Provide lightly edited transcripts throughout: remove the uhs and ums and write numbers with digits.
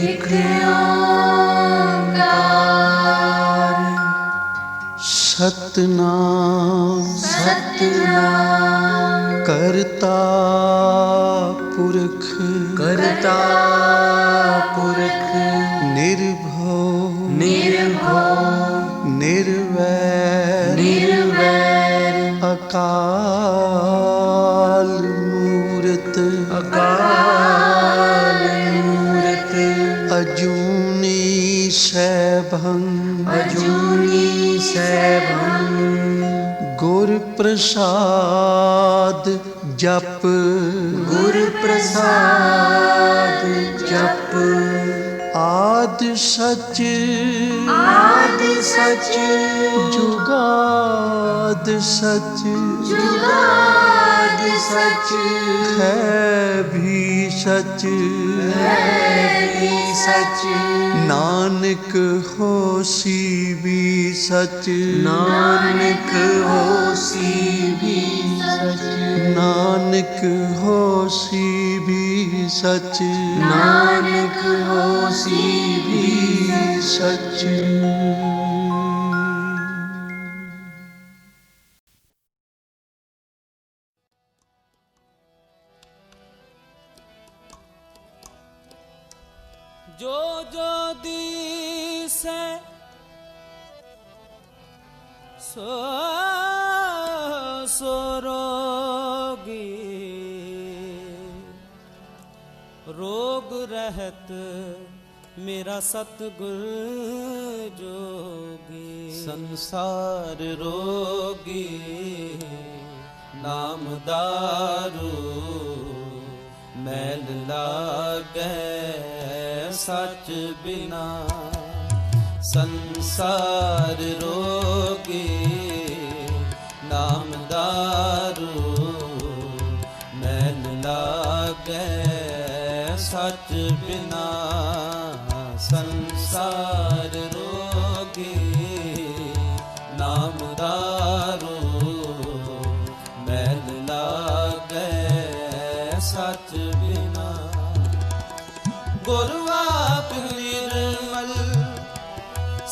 एक ओंकार सतनाम सतनाम करता पुरख करता पुरख निर्भव निर्भव निर्वैर निर्वैर अकाल मूरत अकाल मूरत अजूनी सैभं अजूनी सैभं गुर प्रसाद जप गुर प्रसाद जप आद सच जुगाद सच जुगाद सच है भी सच सच नानक होसी भी सच नानक होसी भी सच नानक होसी भी सच नानक होसी भी सच। जो जो दिसे सो सो रोगी रोग रहत मेरा सतगुर जोगी संसार रोगी नाम दारू मैल लागै सच बिना संसार रोगी नाम दारू मैल लागै सच बिना संसार रोगी नाम दारू मैल लागै सच बिना गुरु आप निर्मल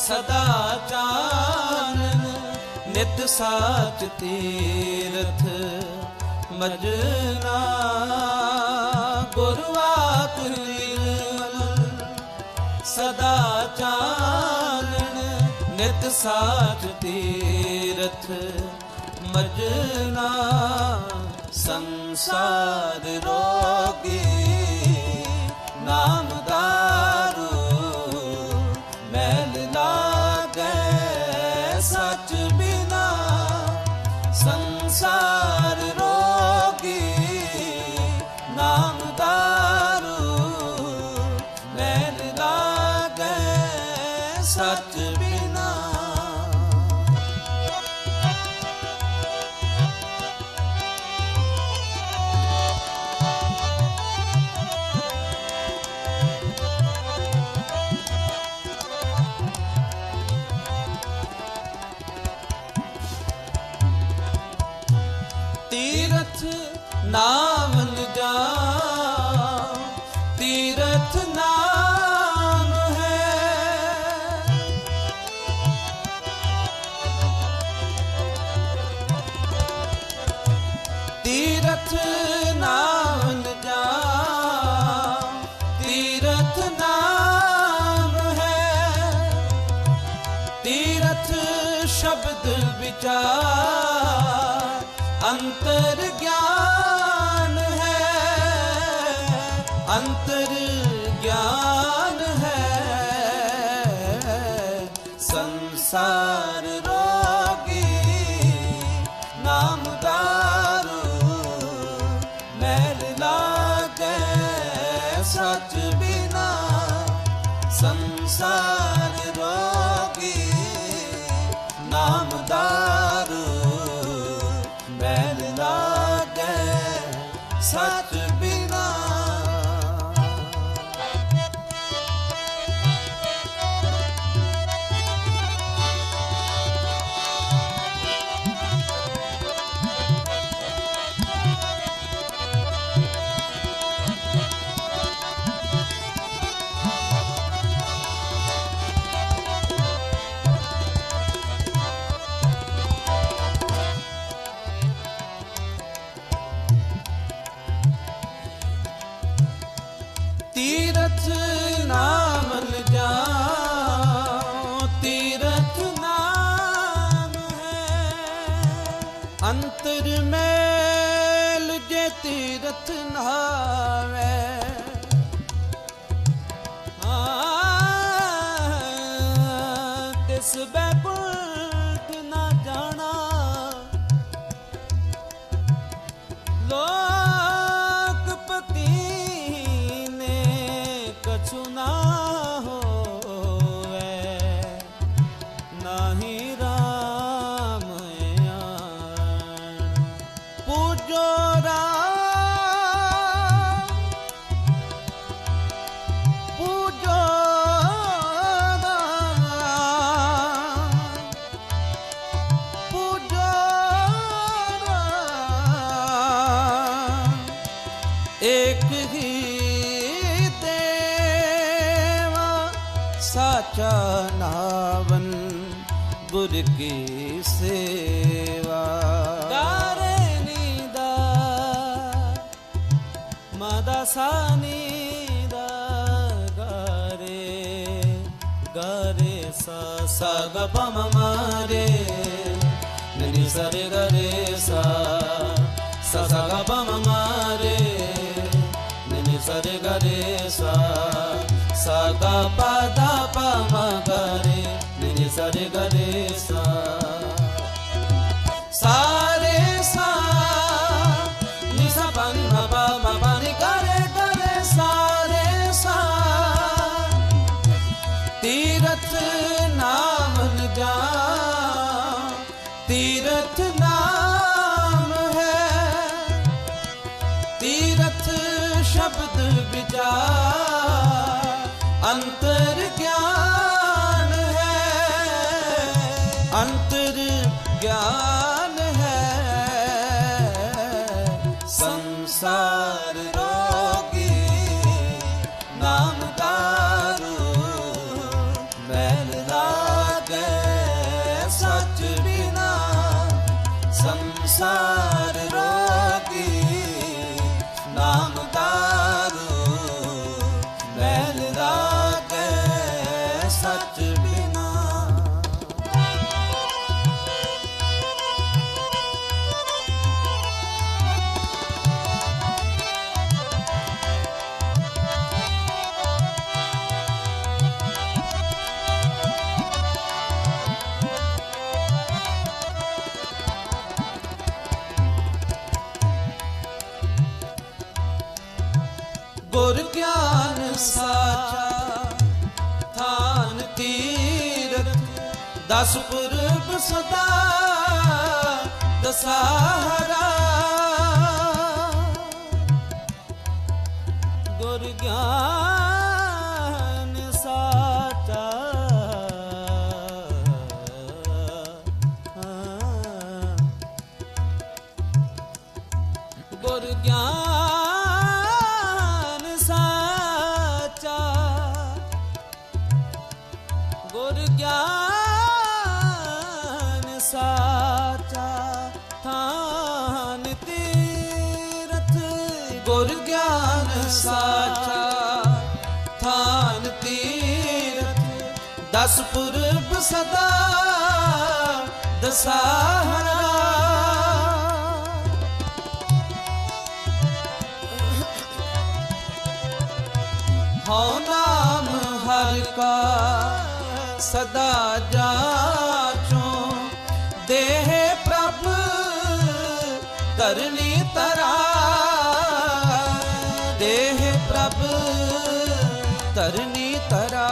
सदा चानन नित साच तीरथ मजना गुरु आप निर्मल सदा चानन नित साच तीरथ मजना संसार रोगी नाम दारू मैल लागै सच बिना संसार रोगी नाम दारू मैल लागै सच बिना तीरथ नाम जा तीरथ नाम है तीरथ नाम जा तीरथ नाम है तीरथ शब्द विचार अंतर ज्ञान है अंतर ज्ञान है संसार रोगी नाम दारू मैल लागै सच बिना संसार रोगी नाम दारू मैल लागै सच बिना अंतर मैल जे तीरथ नहावे, तिस बैकुंठ न जाना। लोकपति ने कछु ना होवे, नाही राम आन। पूजो राम, पूजो राम, पूजो राम। एक ही देवा साचा नावन, गुर की सेवा। गारे नीदा मादा सा नीदा, गारे गारे सा सा ग प म म रे, नि सा रे ग रे सा सा सा ग प म म रे, नि सा रे ग रे सा सा ग प द प म ग रे, नि सा रे ग रे सा। सा रे सा नि सा प नि म प म प नि ग रे सा रे सा। तीरथ नाम न जा, तीरथ नाम है, तीरथ शब्द विजा, अंतर ज्ञान है, अंतर ज्ञान है। संसार रोगी नाम दारू, मैल लागे सच बिना। संसार रोगी नाम दारू, मैल लागे सच बिना। गुर ज्ञान साचा थान तीरथ, दस पुरब सदा दसाहरा। गुर ज्ञान साचा गुर ज्ञान साचा, गुर ज्ञान साचा थान तीरथ। गुर ज्ञान साचा थान तीरथ, दस पुरब सदा दसाहरा। हो नाम हर का सदा जाचो, देह प्रभ करनी तरा। देह प्रभ तरनी तरा।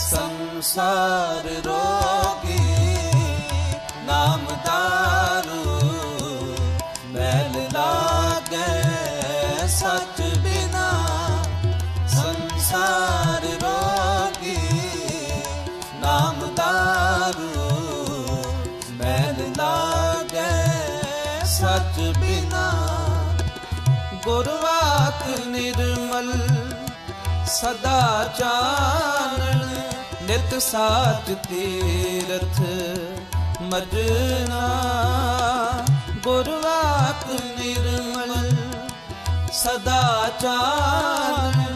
संसार रोगी नाम दारू, मैल लागे सच बिना। संसार रोगी नाम दारू, मैल लागे सच बिना। गुरवाक निर्मल सदा चानन, नित साच तीरथ मजना। गुरवाक निर्मल सदा चानन,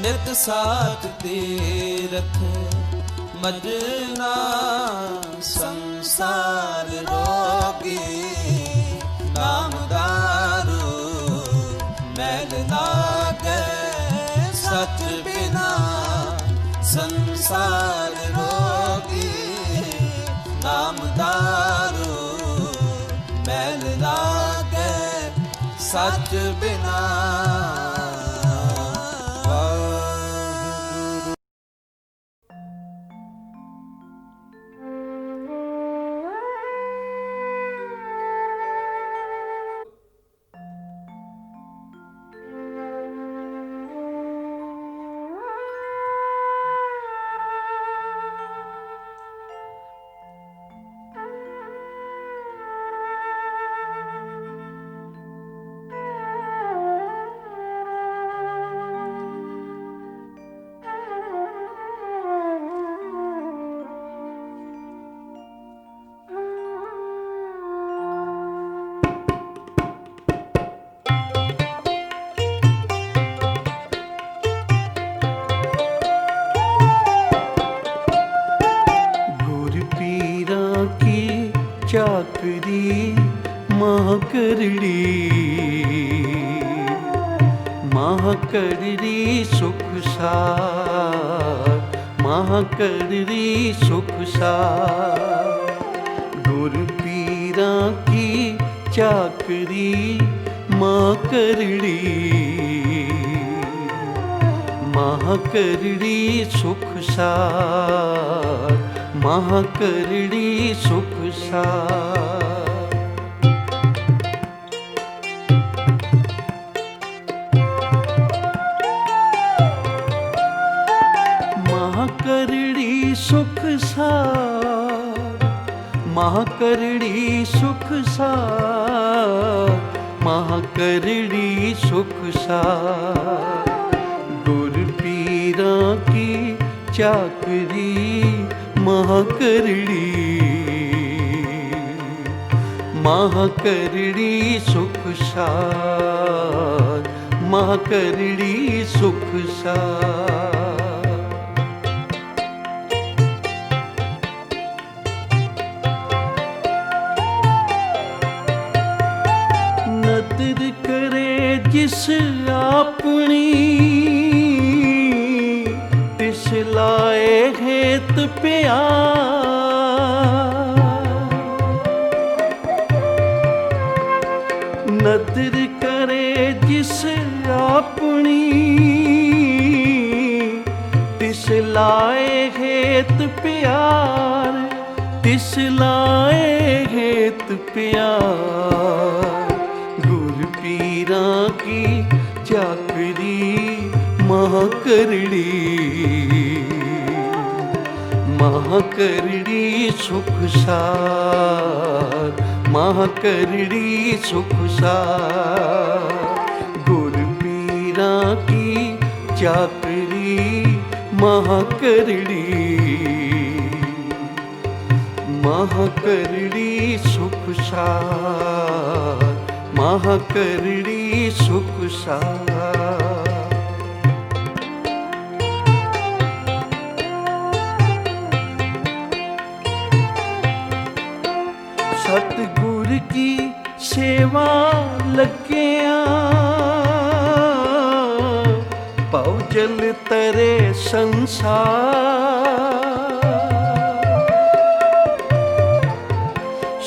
नित साच तीरथ मजना। संसार रोगी सच बिना चाकरी महाकरड़ी महाकरड़ी सुख सार महाकरड़ी सुख सार गुरु पीरा की चाकरी महाकरड़ी महाकरड़ी सुख सार महाकरड़ी सुख सार महाकरड़ी सुख सार महाकरड़ी सुख सार महाकरड़ी सुख सार गुरु पीरा की चाकरी महाकरड़ी महाकरड़ी सुख सार महाकरड़ी सुख सार नदर करे जिस अपनी तिस लाए हेत प्यार नदर करे जिस अपनी तिस लाए हेत प्यार तिस लाए हेत प्यार गुरु पीरा की चाकरी महाकरड़ी महाकरड़ी सुख सार महाकरड़ी सुख सार गुरु पीरा की चाकरी महाकरड़ी महाकरड़ी सुख सार महाकरड़ी सुख सार सतगुर की सेवा लगिया पौ जल तरे संसार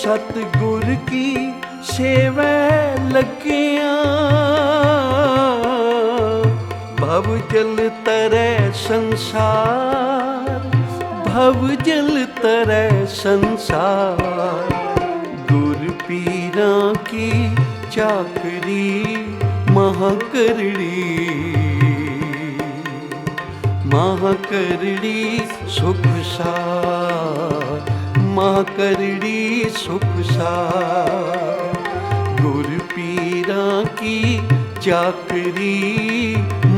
सतगुर की सेवा लगिया भव जल तरे संसार भव जल तरे संसार गुरु पीरा की चाकरी महाकरड़ी महाकरड़ी सुख सार महाकरड़ी सुख सार गुरु पीरा की चाकरी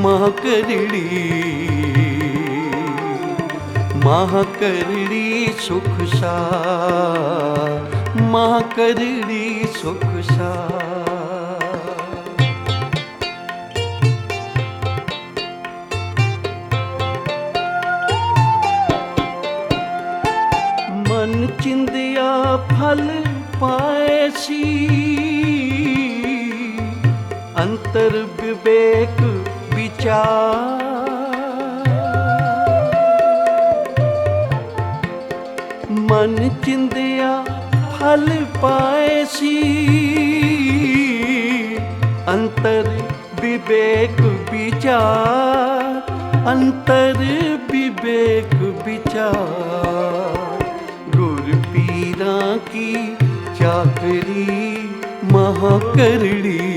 महाकरड़ी महाकरड़ी सुख सार महाकरड़ी सुख सार मन चिंदिया फल पाएसी अंतर विवेक विचार मन चिंदिया फल पाएसी अंतर विवेक विचार, अंतर विवेक विचार। गुर पीरा की चाकरी महाकरड़ी,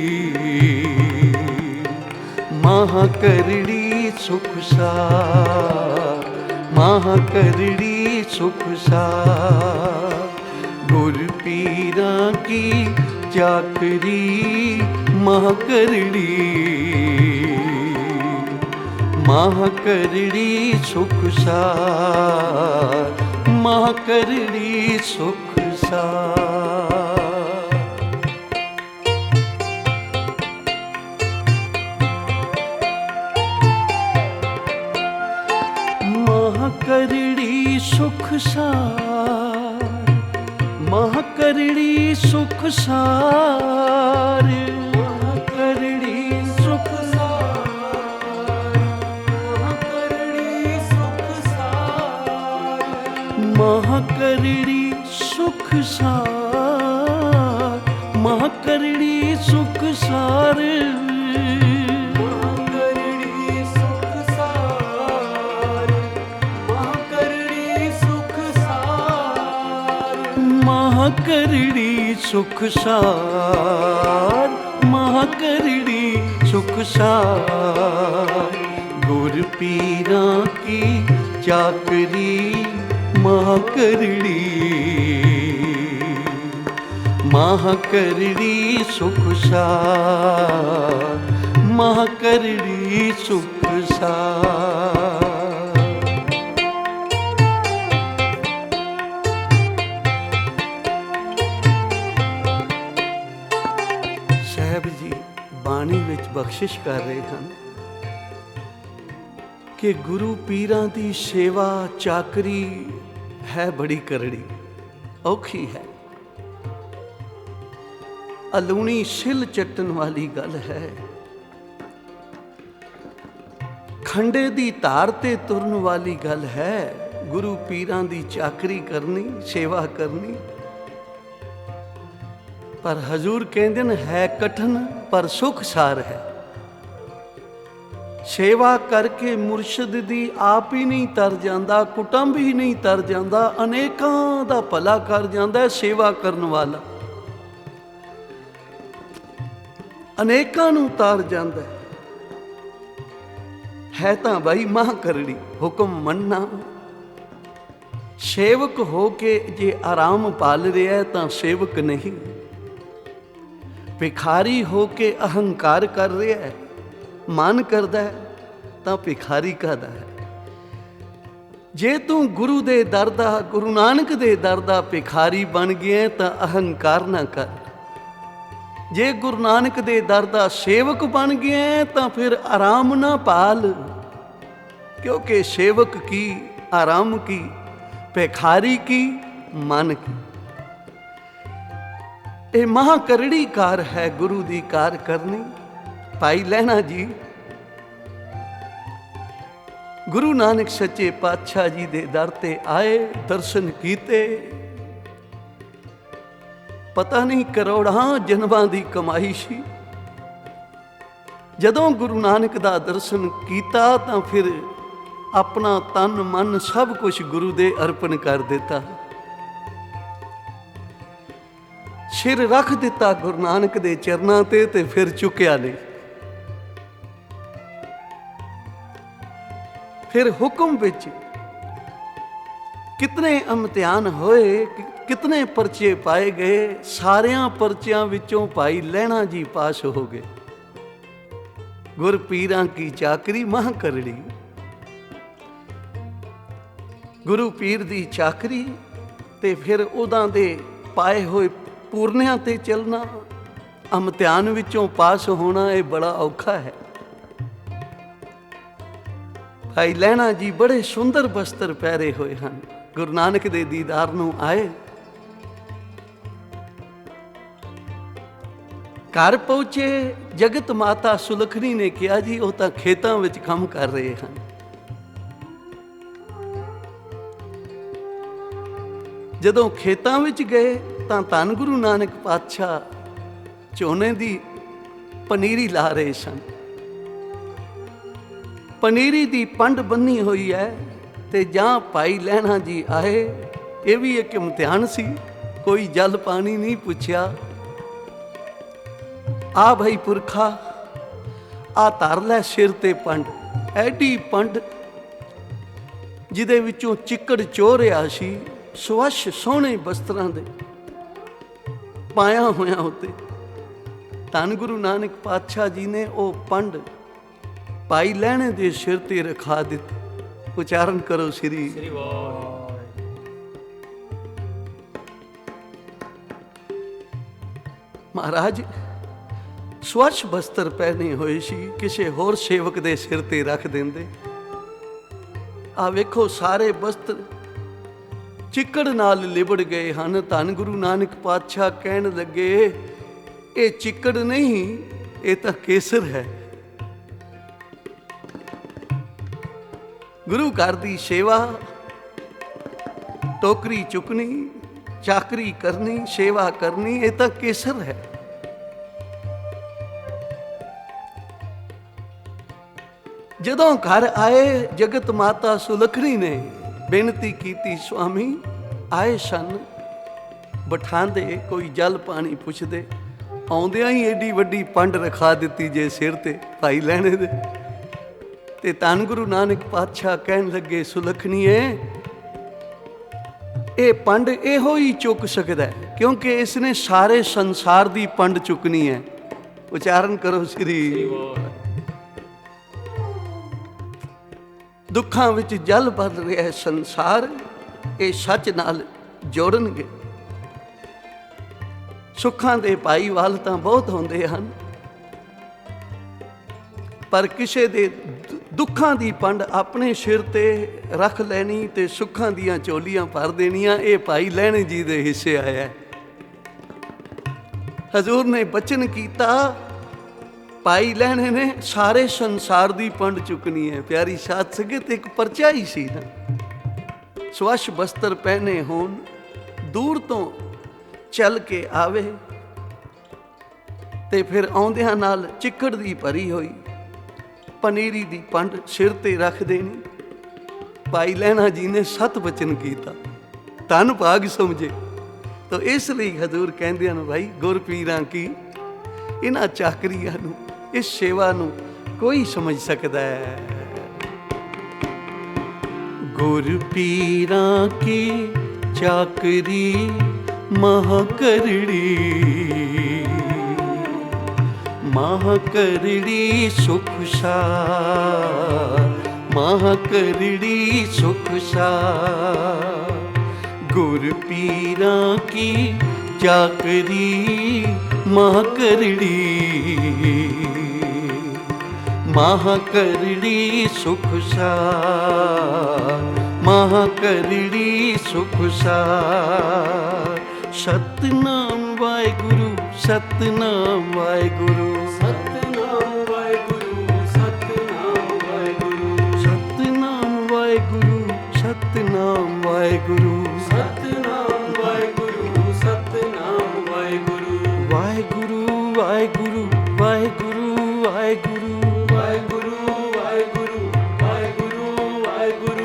महाकरड़ी सुख सार, महाकरड़ी सुख सार। गुर पीरा की चाकरी महाकरड़ी, महाकरड़ी सुख सार, महाकरड़ी सुख सार। महाकरड़ी सुख सार, महाकरड़ी सुख सार, महाकरड़ी सुख सार, महाकरड़ी सुख सार, महाकरड़ी सुख सार, महाकरड़ी सुख सार। महाकरड़ी सुख सार, महाकरड़ी सुख सार। गुर पीरा की चाकरी महाकरड़ी, महाकरड़ी सुख सार, महाकरड़ी सुख सार। ਬਾਣੀ ਵਿੱਚ ਬਖਸ਼ਿਸ਼ ਕਰ ਰਹੇ ਹਨ ਕਿ ਗੁਰੂ ਪੀਰਾਂ ਦੀ ਸੇਵਾ ਚਾਕਰੀ ਹੈ ਬੜੀ ਕਰੜੀ, ਔਖੀ ਹੈ। ਅਲੂਣੀ ਸਿਲ ਚੱਟਣ ਵਾਲੀ ਗੱਲ ਹੈ। ਖੰਡੇ ਦੀ ਧਾਰ ਤੇ ਤੁਰਨ ਵਾਲੀ ਗੱਲ ਹੈ। ਗੁਰੂ ਪੀਰਾਂ ਦੀ ਚਾਕਰੀ ਕਰਨੀ, ਸੇਵਾ ਕਰਨੀ। पर हजूर कहते हैं है कठिन पर सुख सार है। सेवा करके मुर्शद दी आप ही नहीं तर जाता, कुटुंब ही नहीं तर जाता, अनेकां दा भला कर जाता है सेवा करने वाला, अनेकां नूं तार जाता है तां भाई महाकरड़ी। हुक्म मनना, सेवक हो के जे आराम पाल रहा है तां सेवक नहीं। भिखारी हो के अहंकार कर रहा है, मन करता है तो भिखारी कहता है। जे तू गुरु दे दर दा, गुरु नानक दे दर दा भिखारी बन गया तो अहंकार ना कर। जे गुरु नानक दे दर दा सेवक बन गया तो फिर आराम ना पाल, क्योंकि सेवक की आराम की, भिखारी की मन की। ये महाकरड़ी कार है गुरु दी कार करनी। भाई लहना जी गुरु नानक सच्चे पातशाह जी दे दर ते आए, दर्शन कीते। पता नहीं करोड़ां जन्मां दी कमाई सी। जदों गुरु नानक दा दर्शन कीता तां फिर अपना तन मन सब कुछ गुरु दे अर्पण कर दिता। सिर रख दिता गुरु नानक दे चरनां ते फिर चुकिया नहीं। फिर हुक्म विच कितने इम्तिहान होए, कितने परचे पाए गए। सारियां परचियां विचों भाई लहना जी पास हो गए। गुर पीरां की चाकरी महाकरड़ी। गुरु पीर दी चाकरी ते फिर उदां दे पाए होए पूर्णिया ते चलना, इम्तिहान विचों पास होना, ये बड़ा औखा है। भाई लहना जी बड़े सुंदर बस्तर पहरे हुए हैं, गुरु नानक दे दीदार नूं आए। घर पहुंचे, जगत माता सुलखनी ने कहा जी वो तो खेतों विच काम कर रहे हैं। जदों खेतों विच गए तां धन गुरु नानक पातशाह झोने दी ਪਨੀਰੀ ਲਾ ਰਹੇ ਸਨ। ਪਨੀਰੀ ਦੀ ਪੰਡ ਬੰਨੀ ਹੋਈ ਹੈ ਤੇ ਜਾਂ ਭਾਈ ਲਹਿਣਾ ਜੀ ਆਏ। ਇਹ ਵੀ ਇੱਕ ਇਮਤਿਹਾਨ ਸੀ, ਕੋਈ ਜਲ ਪਾਣੀ ਨਹੀਂ ਪੁੱਛਿਆ। ਆ ਭਾਈ ਪੁਰਖਾ, ਆ ਧਰ ਲੈ ਸਿਰ ਤੇ ਪੰਡ। ਐਡੀ ਪੰਡ ਜਿਹਦੇ ਵਿੱਚੋਂ ਚਿੱਕੜ ਚੋ ਰਿਹਾ ਸੀ, ਸਵੱਛ ਸੋਹਣੇ ਬਸਤਰਾਂ ਦੇ ਪਾਇਆ ਹੋਇਆ ਉੱਤੇ। ਧੰਨ ਗੁਰੂ ਨਾਨਕ ਪਾਤਸ਼ਾਹ ਜੀ ਨੇ ਉਹ ਪੰਡ ਭਾਈ ਲਹਿਣੇ ਦੇ ਸਿਰ ਤੇ ਰਖਾ ਦਿੱਤੀ। ਉਚਾਰਨ ਕਰੋ ਸ੍ਰੀ ਮਹਾਰਾਜ ਸਵੱਛ ਬਸਤਰ ਪਹਿਨੇ ਹੋਏ ਸੀ, ਕਿਸੇ ਹੋਰ ਸੇਵਕ ਦੇ ਸਿਰ ਤੇ ਰੱਖ ਦਿੰਦੇ। ਆ ਵੇਖੋ ਸਾਰੇ ਬਸਤਰ ਚਿੱਕੜ ਨਾਲ ਲਿਬੜ ਗਏ ਹਨ। ਧੰਨ ਗੁਰੂ ਨਾਨਕ ਪਾਤਸ਼ਾਹ ਕਹਿਣ ਲੱਗੇ, ਇਹ ਚਿੱਕੜ ਨਹੀਂ, ਇਹ ਤਾਂ ਕੇਸਰ ਹੈ। ਗੁਰੂ ਘਰ ਦੀ ਸੇਵਾ, ਟੋਕਰੀ ਚੁੱਕਣੀ, ਚਾਕਰੀ ਕਰਨੀ, ਸੇਵਾ ਕਰਨੀ, ਇਹ ਤਾਂ ਕੇਸਰ ਹੈ। ਜਦੋਂ ਘਰ ਆਏ, ਜਗਤ ਮਾਤਾ ਸੁਲੱਖਣੀ ਨੇ ਬੇਨਤੀ ਕੀਤੀ, ਸੁਆਮੀ ਆਏ ਸਨ, ਬਿਠਾਉਂਦੇ, ਕੋਈ ਜਲ ਪਾਣੀ ਪੁੱਛਦੇ। ਆਉਂਦਿਆਂ ਹੀ ਏਡੀ ਵੱਡੀ ਪੰਡ ਰਖਾ ਦਿੱਤੀ ਜੇ ਸਿਰ ਤੇ ਭਾਈ ਲਹਿਣੇ ਦੇ। ਤੇ ਧੰਨ ਗੁਰੂ ਨਾਨਕ ਪਾਤਸ਼ਾਹ ਕਹਿਣ ਲੱਗੇ, ਸੁਲੱਖਣੀਏ, ਇਹ ਪੰਡ ਇਹੋ ਹੀ ਚੁੱਕ ਸਕਦਾ ਹੈ, ਕਿਉਂਕਿ ਇਸ ਨੇ ਸਾਰੇ ਸੰਸਾਰ ਦੀ ਪੰਡ ਚੁੱਕਣੀ ਹੈ। ਉਚਾਰਨ ਕਰੋ ਸ੍ਰੀ। ਦੁੱਖਾਂ ਵਿੱਚ ਜਲ ਭਰ ਰਿਹਾ ਸੰਸਾਰ, ਇਹ ਸੱਚ ਨਾਲ ਜੋੜਨਗੇ। ਸੁੱਖਾਂ ਦੇ ਭਾਈਵਾਲ ਤਾਂ ਬਹੁਤ ਹੁੰਦੇ ਹਨ, ਪਰ ਕਿਸੇ ਦੇ ਦੁੱਖਾਂ ਦੀ ਪੰਡ ਆਪਣੇ ਸਿਰ ਤੇ ਰੱਖ ਲੈਣੀ ਤੇ ਸੁੱਖਾਂ ਦੀਆਂ ਝੋਲੀਆਂ ਭਰ ਦੇਣੀਆਂ, ਇਹ ਭਾਈ ਲਹਿਣੇ ਜੀ ਦੇ ਹਿੱਸੇ ਆਇਆ। ਹਜ਼ੂਰ ਨੇ ਬਚਨ ਕੀਤਾ, ਭਾਈ ਲਹਿਣੇ ਨੇ ਸਾਰੇ ਸੰਸਾਰ ਦੀ ਪੰਡ ਚੁੱਕਣੀ ਹੈ। ਪਿਆਰੀ ਸਾਧ ਸੰਗਤ, ਇੱਕ ਪਰਚਾ ਹੀ ਸੀ ਨਾ। ਸਵੱਛ ਬਸਤਰ ਪਹਿਨੇ ਹੋਣ, ਦੂਰ ਤੋਂ ਚੱਲ ਕੇ ਆਵੇ ਤੇ ਫਿਰ ਆਉਂਦਿਆਂ ਨਾਲ ਚਿੱਕੜ ਦੀ ਭਰੀ ਹੋਈ ਪਨੀਰੀ ਦੀ ਪੰਡ ਸਿਰ ਤੇ ਰੱਖ ਦੇਣੀ। ਭਾਈ ਲਹਿਣਾ ਜੀ ਨੇ ਸਤ ਬਚਨ ਕੀਤਾ, ਧੰਨ ਭਾਗ ਸਮਝੇ। ਤਾਂ ਇਸ ਲਈ ਹਜ਼ੂਰ ਕਹਿੰਦੇ ਹਨ, ਭਾਈ ਗੁਰ ਪੀਰਾਂ ਕੀ, ਇਹਨਾਂ ਚਾਕਰੀਆਂ ਨੂੰ, ਇਸ ਸੇਵਾ ਨੂੰ ਕੋਈ ਸਮਝ ਸਕਦਾ ਹੈ। ਗੁਰ ਪੀਰਾਂ ਕੀ ਚਾਕਰੀ ਮਹਾ ਕਰੜੀ, ਮਹਾ ਕਰੜੀ ਸੁਖ ਸਾਰ, ਮਹਾ ਕਰੜੀ ਸੁਖ ਸਾਰ। ਗੁਰ ਪੀਰਾਂ ਕੀ ਚਾਕਰੀ ਮਹਾ ਕਰੜੀ, ਮਹਾ ਕਰੜੀ ਸੁਖ ਸਾਰ, ਮਹਾ ਕਰੜੀ ਸੁਖ ਸਾਰ। ਸਤਨਾਮ ਵਾਹਿਗੁਰੂ, ਸਤਨਾਮ ਵਾਹਿਗੁਰੂ, ਸਤਨਾਮ ਵਾਹਿਗੁਰੂ, ਸਤਨਾਮ ਵਾਹਿਗੁਰੂ, ਸਤਨਾਮ ਵਾਹਿਗੁਰੂ, ਸਤਨਾਮ ਵਾਹਿਗੁਰੂ, ਸਤਨਾਮ ਵਾਹਿਗੁਰੂ, ਸਤਨਾਮ ਵਾਹਿਗੁਰੂ। ਵਾਹਿਗੁਰੂ ਵਾਹਿਗੁਰੂ ਵਾਹਿਗੁਰੂ ਵਾਹਿਗੁਰੂ, ਵਾਹਿਗੁਰੂ ਵਾਹਿਗੁਰੂ ਵਾਹਿਗੁਰੂ ਵਾਹਿਗੁਰੂ,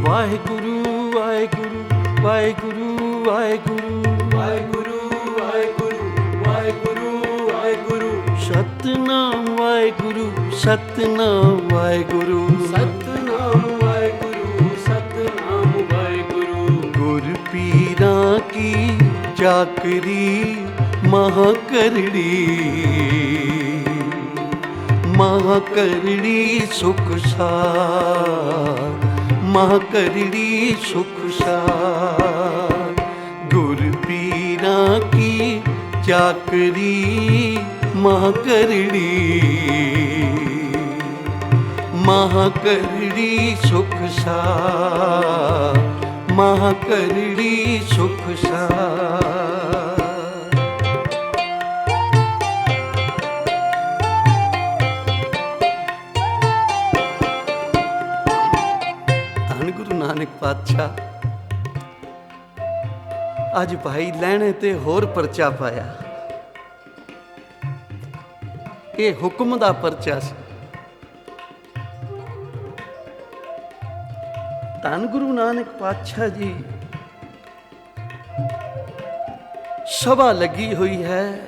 ਵਾਹਿਗੁਰੂ ਵਾਹਿਗੁਰੂ ਵਾਹਿਗੁਰੂ ਵਾਹਿਗੁਰੂ, ਵਾਹਿਗੁਰੂ ਵਾਹਿਗੁਰੂ ਵਾਹਿਗੁਰੂ ਵਾਹਿਗੁਰੂ। ਸਤਨਾਮ ਵਾਹਿਗੁਰੂ, ਸਤਨਾਮ ਵਾਹਿਗੁਰੂ, ਸਤਨਾਮ ਵਾਹਿਗੁਰੂ, ਸਤਨਾਮ ਵਾਹਿਗੁਰੂ। ਗੁਰ ਪੀਰਾਂ ਕੀ ਚਾਕਰੀ ਮਹਾ ਕਰੜੀ, ਮਹਾ ਕਰੜੀ ਸੁਖ ਸਾਰ, ਮਹਾ ਕਰੜੀ ਸੁਖ ਸਾਰ। ਗੁਰ ਪੀਰਾਂ ਕੀ ਚਾਕਰੀ ਮਹਾ ਕਰੜੀ, ਮਹਾ ਕਰੜੀ ਸੁਖ ਸਾਰ, ਮਹਾ ਕਰੜੀ ਸੁਖ ਸਾਰ। ਨਾਨਕ ਪਾਤਸ਼ਾਹ ਅੱਜ ਭਾਈ ਲਹਿਣੇ ਤੇ ਹੋਰ ਪਰਚਾ ਪਾਇਆ। ਇਹ ਹੁਕਮ ਦਾ ਪਰਚਾ ਸੀ। ਧੰਨ ਗੁਰੂ ਨਾਨਕ ਪਾਤਸ਼ਾਹ ਜੀ ਸਭਾ ਲੱਗੀ ਹੋਈ ਹੈ,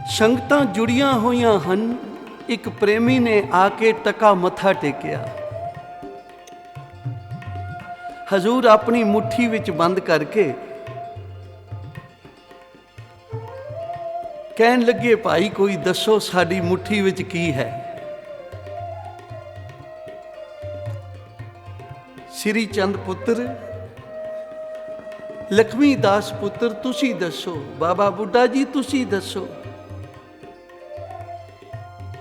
ਸੰਗਤਾਂ ਜੁੜੀਆਂ ਹੋਈਆਂ ਹਨ। ਇੱਕ ਪ੍ਰੇਮੀ ਨੇ ਆ ਕੇ ਟਕਾ ਮੱਥਾ ਟੇਕਿਆ। ਹਜ਼ੂਰ ਆਪਣੀ ਮੁੱਠੀ ਵਿੱਚ ਬੰਦ ਕਰਕੇ ਕਹਿਣ ਲੱਗੇ, ਭਾਈ ਕੋਈ ਦੱਸੋ ਸਾਡੀ ਮੁੱਠੀ ਵਿੱਚ ਕੀ ਹੈ। ਸ੍ਰੀ ਚੰਦ ਪੁੱਤਰ, ਲਖਮੀ ਦਾਸ ਪੁੱਤਰ, ਤੁਸੀਂ ਦੱਸੋ। ਬਾਬਾ ਬੁੱਢਾ ਜੀ ਤੁਸੀਂ ਦੱਸੋ।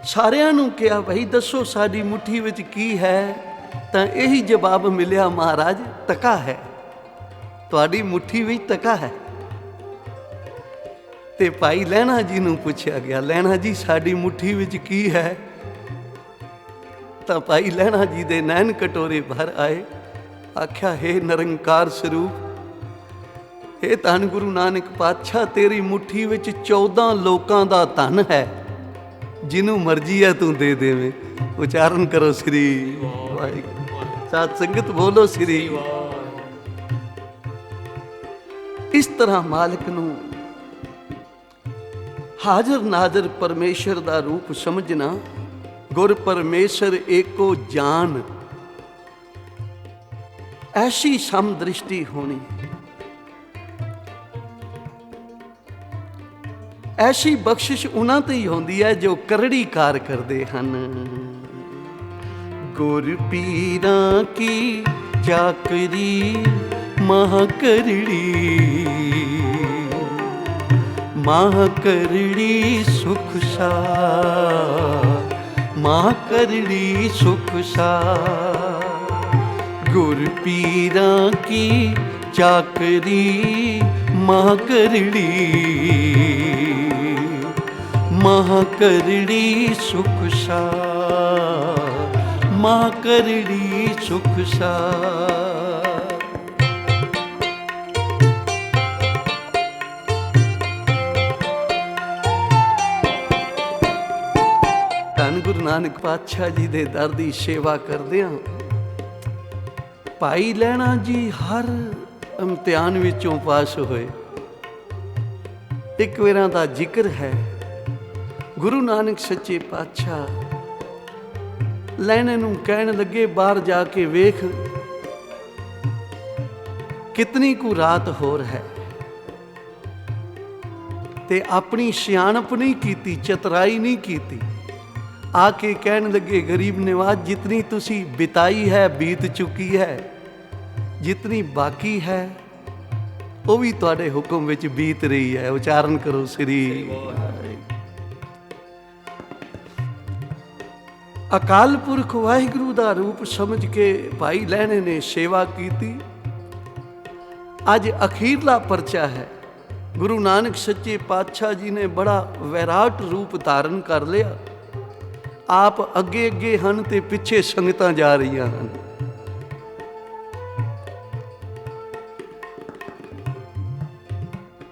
ਸਾਰਿਆਂ ਨੂੰ ਕਿਹਾ, ਭਾਈ ਦੱਸੋ ਸਾਡੀ ਮੁੱਠੀ ਵਿੱਚ ਕੀ ਹੈ। ਤਾਂ ਇਹੀ ਜਵਾਬ ਮਿਲਿਆ, ਮਹਾਰਾਜ ਟਕਾ ਹੈ, ਤੁਹਾਡੀ ਮੁੱਠੀ ਵਿੱਚ ਟਕਾ ਹੈ। ਤੇ ਭਾਈ ਲਹਿਣਾ ਜੀ ਨੂੰ ਪੁੱਛਿਆ ਗਿਆ, ਲਹਿਣਾ ਜੀ ਸਾਡੀ ਮੁੱਠੀ ਵਿੱਚ ਕੀ ਹੈ। ਤਾਂ ਭਾਈ ਲਹਿਣਾ ਜੀ ਦੇ ਨੈਣ ਕਟੋਰੇ ਭਰ ਆਏ। ਆਖਿਆ, ਹੇ ਨਿਰੰਕਾਰ ਸਰੂਪ, ਇਹ ਧੰਨ ਗੁਰੂ ਨਾਨਕ ਪਾਤਸ਼ਾਹ ਤੇਰੀ ਮੁੱਠੀ ਵਿੱਚ 14 ਲੋਕਾਂ ਦਾ ਧਨ ਹੈ, ਜਿਹਨੂੰ ਮਰਜ਼ੀ ਹੈ ਤੂੰ ਦੇ ਦੇਵੇਂ। ਉਚਾਰਨ ਕਰੋ ਸ੍ਰੀ ਵਾਹਿਗੁਰੂ। ਸਾਧ ਸੰਗਤ ਬੋਲੋ ਸ੍ਰੀ। ਇਸ ਤਰ੍ਹਾਂ ਮਾਲਕ ਨੂੰ ਹਾਜ਼ਰ ਨਾਜ਼ਰ ਪਰਮੇਸ਼ਰ ਦਾ ਰੂਪ ਸਮਝਣਾ, ਗੁਰ ਪਰਮੇਸ਼ਰ ਏਕੋ ਜਾਨ, ਐਸੀ ਸਮ ਦ੍ਰਿਸ਼ਟੀ ਹੋਣੀ, ਐਸੀ ਬਖਸ਼ਿਸ਼ ਉਹਨਾਂ ਤੇ ਹੀ ਹੁੰਦੀ ਹੈ ਜੋ ਕਰੜੀ ਕਾਰ ਕਰਦੇ ਹਨ। ਗੁਰ ਪੀਰਾਂ ਕੀ ਚਾਕਰੀ ਮਹਾ ਕਰੜੀ, ਮਹਾ ਕਰੜੀ ਸੁਖ ਸਾਰ, ਮਹਾ ਕਰੜੀ ਸੁਖ ਸਾਰ। ਗੁਰ ਪੀਰਾਂ ਕੀ ਚਾਕਰੀ ਮਹਾ ਕਰੜੀ, ਮਹਾ ਕਰੜੀ ਸੁਖ ਸਾਰ, ਮਹਾ ਕਰੜੀ ਸੁਖ ਸਾਰ। ਧੰਨ ਗੁਰੂ ਨਾਨਕ ਪਾਤਸ਼ਾਹ ਜੀ ਦੇ ਦਰ ਦੀ ਸੇਵਾ ਕਰਦਿਆਂ ਭਾਈ ਲਹਿਣਾ ਜੀ ਹਰ ਇਮਤਿਹਾਨ ਵਿੱਚੋਂ ਪਾਸ ਹੋਏ। ਇੱਕ ਵੇਰਾਂ ਦਾ ਜ਼ਿਕਰ ਹੈ, ਗੁਰੂ ਨਾਨਕ ਸੱਚੇ ਪਾਤਸ਼ਾਹ ਲਹਿਣੇ ਨੂੰ ਕਹਿਣ ਲੱਗੇ, ਬਾਹਰ ਜਾ ਕੇ ਵੇਖ ਕਿਤਨੀ ਕੁ ਰਾਤ ਹੋਰ ਹੈ। ਤੇ ਆਪਣੀ ਸਿਆਣਪ ਨਹੀਂ ਕੀਤੀ, ਚਤਰਾਈ ਨਹੀਂ ਕੀਤੀ। ਆ ਕੇ ਕਹਿਣ ਲੱਗੇ, ਗਰੀਬ ਨਿਵਾਜ ਜਿਤਨੀ ਤੁਸੀਂ ਬਿਤਾਈ ਹੈ ਬੀਤ ਚੁੱਕੀ ਹੈ, ਜਿਤਨੀ ਬਾਕੀ ਹੈ ਉਹ ਵੀ ਤੁਹਾਡੇ ਹੁਕਮ ਵਿੱਚ ਬੀਤ ਰਹੀ ਹੈ। ਉਚਾਰਨ ਕਰੋ ਸ੍ਰੀ। ਅਕਾਲ ਪੁਰਖ ਵਾਹਿਗੁਰੂ ਦਾ ਰੂਪ ਸਮਝ ਕੇ ਭਾਈ ਲਹਿਣੇ ਨੇ ਸੇਵਾ ਕੀਤੀ। ਅੱਜ ਅਖੀਰਲਾ ਪਰਚਾ ਹੈ। ਗੁਰੂ ਨਾਨਕ ਸੱਚੇ ਪਾਤਸ਼ਾਹ ਜੀ ਨੇ ਬੜਾ ਵਿਰਾਟ ਰੂਪ ਧਾਰਨ ਕਰ ਲਿਆ। ਆਪ ਅੱਗੇ ਅੱਗੇ ਹਨ ਤੇ ਪਿੱਛੇ ਸੰਗਤਾਂ ਜਾ ਰਹੀਆਂ ਹਨ।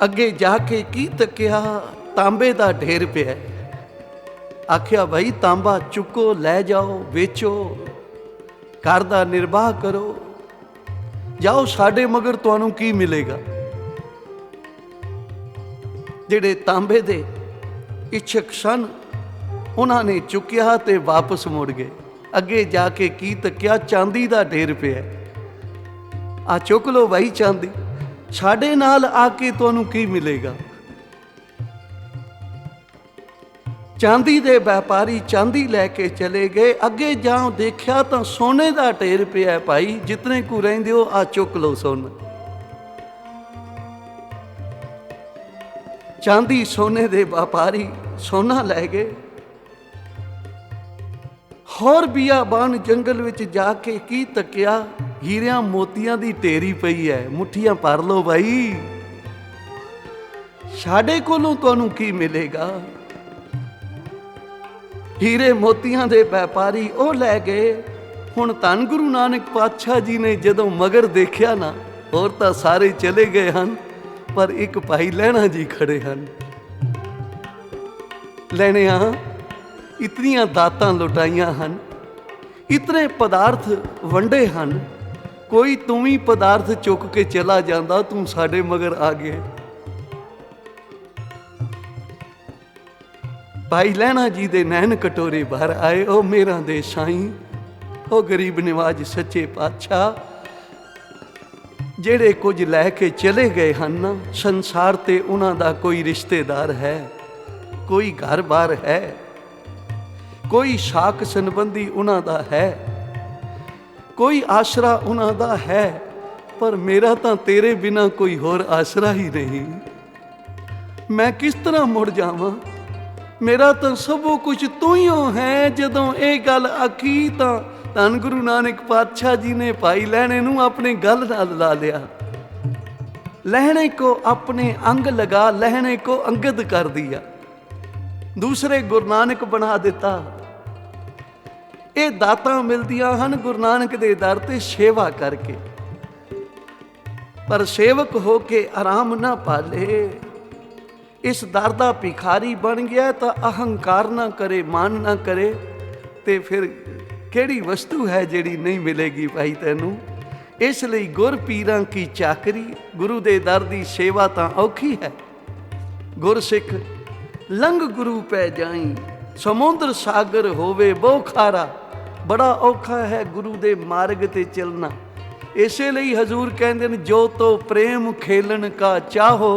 ਅੱਗੇ ਜਾ ਕੇ ਕੀ ਤੱਕਿਆ, ਤਾਂਬੇ ਦਾ ਢੇਰ ਪਿਆ। ਆਖਿਆ, ਭਾਈ ਤਾਂਬਾ ਚੁੱਕੋ, ਲੈ ਜਾਓ, ਵੇਚੋ, ਘਰ ਦਾ ਨਿਰਵਾਹ ਕਰੋ, ਜਾਓ, ਸਾਡੇ ਮਗਰ ਤੁਹਾਨੂੰ ਕੀ ਮਿਲੇਗਾ। ਜਿਹੜੇ ਤਾਂਬੇ ਦੇ ਇੱਛਕ ਸਨ ਉਹਨਾਂ ਨੇ ਚੁੱਕਿਆ ਤੇ ਵਾਪਸ ਮੁੜ ਗਏ। ਅੱਗੇ ਜਾ ਕੇ ਕੀ ਤੱਕਿਆ, ਚਾਂਦੀ ਦਾ ਢੇਰ ਪਿਆ। ਆ ਚੁੱਕ ਲਓ ਭਾਈ ਚਾਂਦੀ, ਸਾਡੇ ਨਾਲ ਆ ਕੇ ਤੁਹਾਨੂੰ ਕੀ ਮਿਲੇਗਾ। ਚਾਂਦੀ ਦੇ ਵਪਾਰੀ ਚਾਂਦੀ ਲੈ ਕੇ ਚਲੇ ਗਏ। ਅੱਗੇ ਜਾਓ ਦੇਖਿਆ ਤਾਂ ਸੋਨੇ ਦਾ ਢੇਰ ਪਿਆ। ਭਾਈ ਜਿਤਨੇ ਕੁ ਰਹਿੰਦੇ ਹੋ ਆ ਚੁੱਕ ਲਓ ਸੋਨਾ। ਚਾਂਦੀ ਸੋਨੇ ਦੇ ਵਪਾਰੀ ਸੋਨਾ ਲੈ ਗਏ। ਹੋਰ ਬਿਆਬਾਨ ਜੰਗਲ ਵਿੱਚ ਜਾ ਕੇ ਕੀ ਤੱਕਿਆ, ਹੀਰਿਆਂ ਮੋਤੀਆਂ ਦੀ ਢੇਰੀ ਪਈ ਹੈ। ਮੁੱਠੀਆਂ ਭਰ ਲਓ ਭਾਈ, ਸਾਡੇ ਕੋਲੋਂ ਤੁਹਾਨੂੰ ਕੀ ਮਿਲੇਗਾ। ਹੀਰੇ ਮੋਤੀਆਂ ਦੇ ਵਪਾਰੀ ਉਹ ਲੈ ਗਏ। ਹੁਣ ਧੰਨ ਗੁਰੂ ਨਾਨਕ ਪਾਤਸ਼ਾਹ ਜੀ ਨੇ ਜਦੋਂ ਮਗਰ ਦੇਖਿਆ ਨਾ, ਹੋਰ ਤਾਂ ਸਾਰੇ ਚਲੇ ਗਏ ਹਨ, ਪਰ ਇੱਕ ਭਾਈ ਲਹਿਣਾ ਜੀ ਖੜੇ ਹਨ। ਲੈਣਿਆਂ ਇਤਨੀਆਂ ਦਾਤਾਂ ਲੁਟਾਈਆਂ ਹਨ, ਇਤਨੇ ਪਦਾਰਥ ਵੰਡੇ ਹਨ, ਕੋਈ ਤੂੰ ਵੀ ਪਦਾਰਥ ਚੁੱਕ ਕੇ ਚਲਾ ਜਾਂਦਾ, ਤੂੰ ਸਾਡੇ ਮਗਰ ਆ ਗਿਆ। ਭਾਈ ਲਹਿਣਾ ਜੀ ਦੇ ਨੈਣ ਕਟੋਰੇ ਭਰ ਆਏ। ਉਹ ਮੇਰਾ ਦੇ ਸਾਈਂ, ਉਹ ਗਰੀਬ ਨਿਵਾਜ ਸੱਚੇ ਪਾਤਸ਼ਾਹ, ਜਿਹੜੇ ਕੁਝ ਲੈ ਕੇ ਚਲੇ ਗਏ ਹਨ ਨਾ, ਸੰਸਾਰ ਤੇ ਉਹਨਾਂ ਦਾ ਕੋਈ ਰਿਸ਼ਤੇਦਾਰ ਹੈ, ਕੋਈ ਘਰ-ਬਾਰ ਹੈ, ਕੋਈ ਸ਼ਾਕ ਸੰਬੰਧੀ ਉਹਨਾਂ ਦਾ ਹੈ, ਕੋਈ ਆਸਰਾ ਉਹਨਾਂ ਦਾ ਹੈ, ਪਰ ਮੇਰਾ ਤਾਂ ਤੇਰੇ ਬਿਨਾ ਕੋਈ ਹੋਰ ਆਸਰਾ ਹੀ ਨਹੀਂ। ਮੈਂ ਕਿਸ ਤਰ੍ਹਾਂ ਮੁੜ ਜਾਵਾਂ? ਮੇਰਾ ਤਾਂ ਸਭੋ ਕੁਝ ਤੂੰ ਹੀ ਹੈ। ਜਦੋਂ ਇਹ ਗੱਲ ਆਖੀ ਤਾਂ ਧੰਨ ਗੁਰੂ ਨਾਨਕ ਪਾਤਸ਼ਾਹ ਜੀ ਨੇ ਭਾਈ ਲਹਿਣੇ ਨੂੰ ਆਪਣੇ ਗਲ ਨਾਲ ਲਾ ਲਿਆ। लहने को अपने अंग लगा, लहने को अंगद कर दिया, दूसरे गुरु नानक बना दिता। ये दातां मिलदियां हन गुरु नानक दे दर ते सेवा करके, पर सेवक हो के आराम ना पाले, इस दर दा भिखारी बन गया तो अहंकार ना करे, मान ना करे, ते फिर केड़ी वस्तु है जिहड़ी नहीं मिलेगी भाई तैनूं। इसलिए गुर पीरां की चाकरी, गुरु दे दर दी सेवा तां औखी है। गुर सिख लंघ गुरु पै जाई, समुद्र सागर होवे बहु खारा। बड़ा औखा है गुरु दे मार्ग ते चलना। इसे लिए हजूर कहते हैं, जो तो प्रेम खेलन का चाहो,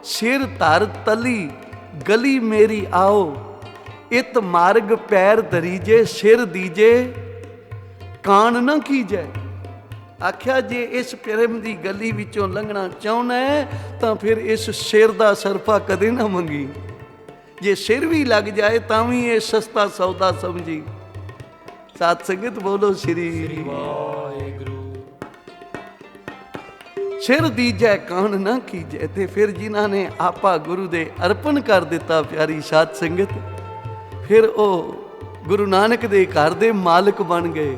सिर धर तली गली मेरी आओ। इत मार्ग पैर धरीजे, सिर दीजे कान न कीजे। आख्या जे इस प्रेम की गली विचों लंघना चाहना है तो फिर इस सिर का सरफा कदे ना मंगी। जे सिर भी लग जाए तो भी ये सस्ता सौदा समझी। सात संगत बोलो श्री वाहिगुरू। सिर दीजै कान ना कीजै। ते फिर जिन्हां ने आपा गुरु दे अर्पण कर दिता प्यारी सात संगत, फिर वो गुरु नानक दे घर दे मालिक बन गए।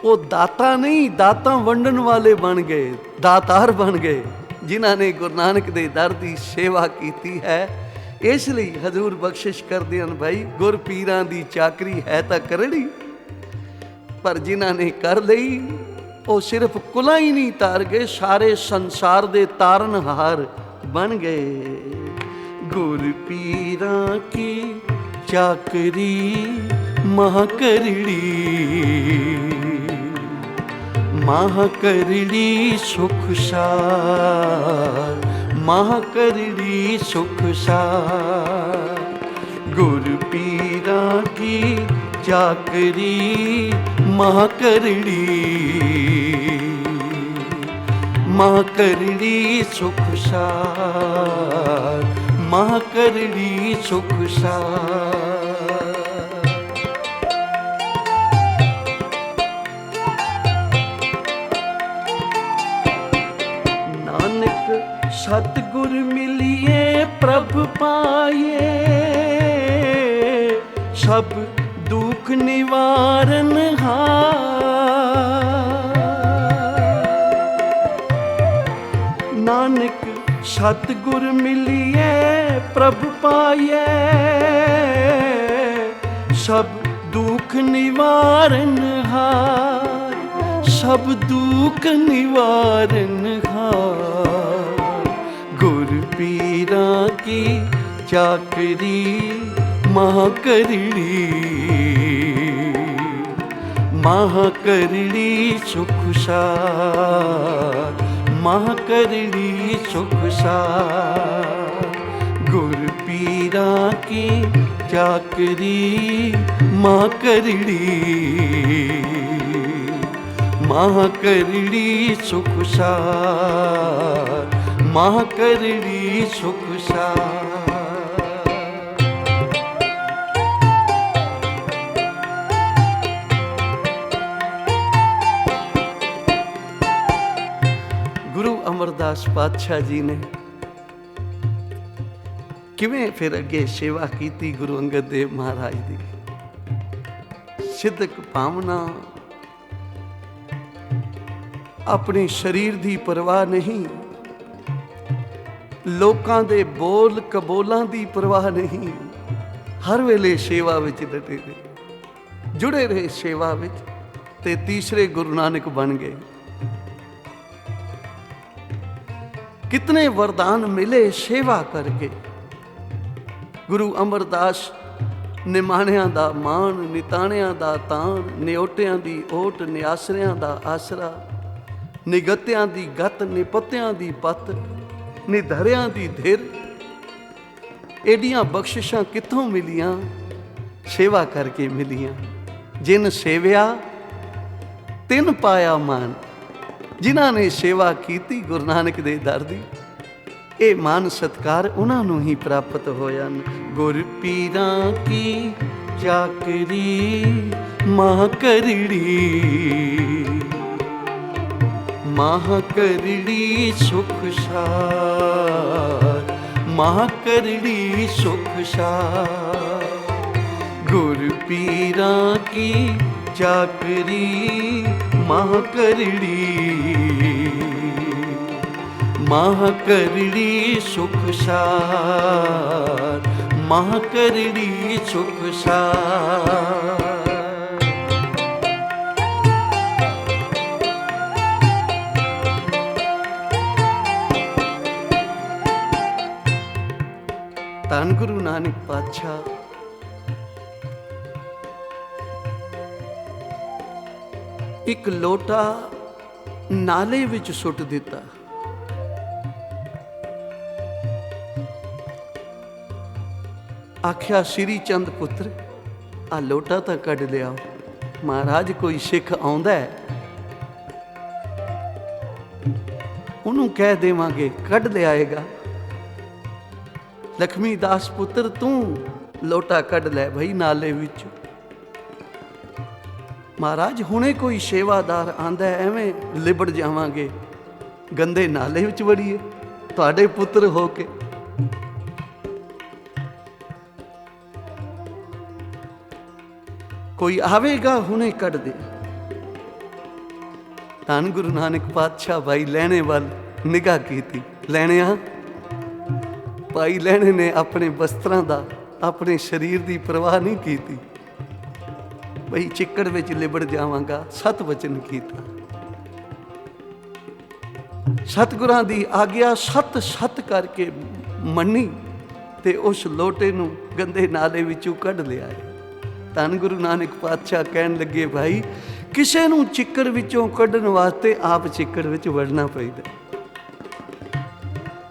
वो दाता नहीं, दाता वंडन वाले बन गए, दातार बन गए, जिन्हां ने गुरु नानक दे दर दी सेवा कीती है। इसलिए हजूर बख्शिश करते हैं भाई, गुर पीरां दी चाकरी है तां करनी, पर जिन्हां ने कर लई वो सिर्फ कुला ही नहीं तार गए, सारे संसार दे तारनहार बन गए। गुर पीरां की चाकरी महा करड़ी, महा करड़ी सुख सार, महा करड़ी सुख सार। गुर पीरां की चाकरी महा करड़ी, महा करड़ी सुख सार, महा करड़ी सुख सार। सतगुर मिलिए प्रभ पाए, सब दुख निवारण हार। नानक सतगुर मिलिए प्रभ पाए, सब दुख निवारण हार, सब दुख निवारण हार। गुर पीरां की चाकरी महा करड़ी, महा करड़ी सुख सार, महा करड़ी सुख सार। गुर पीरां की चाकरी महा करड़ी, महा करड़ी सुख सार, महा करड़ी सुख सार। गुरु अमरदास पातशाह जी ने किवें फिर अगे सेवा की गुरु अंगद देव महाराज दी। सिद्धक भावना, अपने शरीर की परवाह नहीं, ਲੋਕਾਂ ਦੇ ਬੋਲ ਕਬੋਲਾਂ ਦੀ ਪਰਵਾਹ ਨਹੀਂ, ਹਰ ਵੇਲੇ ਸੇਵਾ ਵਿੱਚ ਡਟੇ ਰਹੇ, ਜੁੜੇ ਰਹੇ ਸੇਵਾ ਵਿੱਚ, ਤੇ ਤੀਸਰੇ ਗੁਰੂ ਨਾਨਕ ਬਣ ਗਏ। ਕਿਤਨੇ ਵਰਦਾਨ ਮਿਲੇ ਸੇਵਾ ਕਰਕੇ। ਗੁਰੂ ਅਮਰਦਾਸ ਨਿਮਾਣਿਆਂ ਦਾ ਮਾਣ, ਨਿਤਾਣਿਆਂ ਦਾ ਤਾਣ, ਨਿਓਟਿਆਂ ਦੀ ਓਟ, ਨਿਆਸਰਿਆਂ ਦਾ ਆਸਰਾ, ਨਿਗਤਿਆਂ ਦੀ ਗਤ, ਨਿਪਤਿਆਂ ਦੀ ਪੱਤ, ਨਿਧਰਿਆਂ ਦੀ ਧਿਰ। ਏਡੀਆਂ ਬਖਸ਼ਿਸ਼ਾਂ ਕਿੱਥੋਂ ਮਿਲੀਆਂ? ਸੇਵਾ ਕਰਕੇ ਮਿਲੀਆਂ। ਜਿਨ ਸੇਵਿਆ ਤਿਨ ਪਾਇਆ ਮਾਨ। ਜਿਨ੍ਹਾਂ ਨੇ ਸੇਵਾ ਕੀਤੀ ਗੁਰੂ ਨਾਨਕ ਦੇ ਦਰ ਦੀ, ਇਹ ਮਾਨ ਸਤਕਾਰ ਉਹਨਾਂ ਨੂੰ ਹੀ ਪ੍ਰਾਪਤ ਹੋਇਆ। ਗੁਰ ਪੀਰਾਂ ਕੀ ਚਾਕਰੀ ਮਾਹ ਕਰੜੀ, ਮਾਹ ਕਰੜੀ ਸੁਖ ਸਾਰ, ਮਾਹ ਕਰੜੀ ਸੁਖ ਸਾਰ। ਗੁਰ ਪੀਰਾਂ ਕੀ ਚਾਕਰੀ ਮਾਹ ਕਰੜੀ, ਮਾਹ ਕਰੜੀ ਸੁਖ ਸਾਰ, ਮਾਹ ਕਰੜੀ ਸੁਖ ਸਾਰ। ਧੰਨ ਗੁਰੂ ਨਾਨਕ ਪਾਤਸ਼ਾਹ ਇੱਕ ਲੋਟਾ ਨਾਲੇ ਵਿੱਚ ਸੁੱਟ ਦਿੱਤਾ। ਆਖਿਆ ਸ੍ਰੀ ਚੰਦ ਪੁੱਤਰ, ਆ ਲੋਟਾ ਤਾਂ ਕੱਢ ਲਿਆ। ਮਹਾਰਾਜ ਕੋਈ ਸਿੱਖ ਆਉਂਦਾ ਹੈ, ਉਹਨੂੰ ਕਹਿ ਦੇਵਾਂਗੇ ਕੱਢ ਲਿਆਏਗਾ। ਲਖਮੀ ਦਾਸ ਪੁੱਤਰ ਤੂੰ ਲੋਟਾ ਕੱਢ ਲੈ ਭਈ ਨਾਲੇ ਵਿੱਚ। ਮਹਾਰਾਜ ਹੁਣੇ ਕੋਈ ਸੇਵਾਦਾਰ ਆਂਦਾ, ਐਵੇਂ ਲਿਬੜ ਜਾਵਾਂਗੇ, ਗੰਦੇ ਨਾਲੇ ਵਿੱਚ ਵੜੀਏ ਤੁਹਾਡੇ ਪੁੱਤਰ ਹੋ ਕੇ। ਕੋਈ ਆਵੇਗਾ ਹੁਣੇ ਕੱਢ ਦੇ। ਧੰਨ ਗੁਰੂ ਨਾਨਕ ਪਾਤਸ਼ਾਹ ਭਾਈ ਲਹਿਣੇ ਵੱਲ ਨਿਗਾਹ ਕੀਤੀ। ਲੈਣਿਆ ਭਾਈ ਲਹਿਣੇ ਨੇ ਆਪਣੇ ਵਸਤਰਾਂ ਦਾ, ਆਪਣੇ ਸਰੀਰ ਦੀ ਪਰਵਾਹ ਨਹੀਂ ਕੀਤੀ। ਬਈ ਚਿੱਕੜ ਵਿੱਚ ਲਿਬੜ ਜਾਵਾਂਗਾ, ਸਤ ਵਚਨ ਕੀਤਾ। ਸਤਿਗੁਰਾਂ ਦੀ ਆਗਿਆ ਸਤ ਸਤ ਕਰਕੇ ਮੰਨੀ ਤੇ ਉਸ ਲੋਟੇ ਨੂੰ ਗੰਦੇ ਨਾਲੇ ਵਿੱਚੋਂ ਕੱਢ ਲਿਆਏ। ਧੰਨ ਗੁਰੂ ਨਾਨਕ ਪਾਤਸ਼ਾਹ ਕਹਿਣ ਲੱਗੇ, ਭਾਈ ਕਿਸੇ ਨੂੰ ਚਿੱਕੜ ਵਿੱਚੋਂ ਕੱਢਣ ਵਾਸਤੇ ਆਪ ਚਿੱਕੜ ਵਿੱਚ ਵੜਨਾ ਪੈਂਦਾ।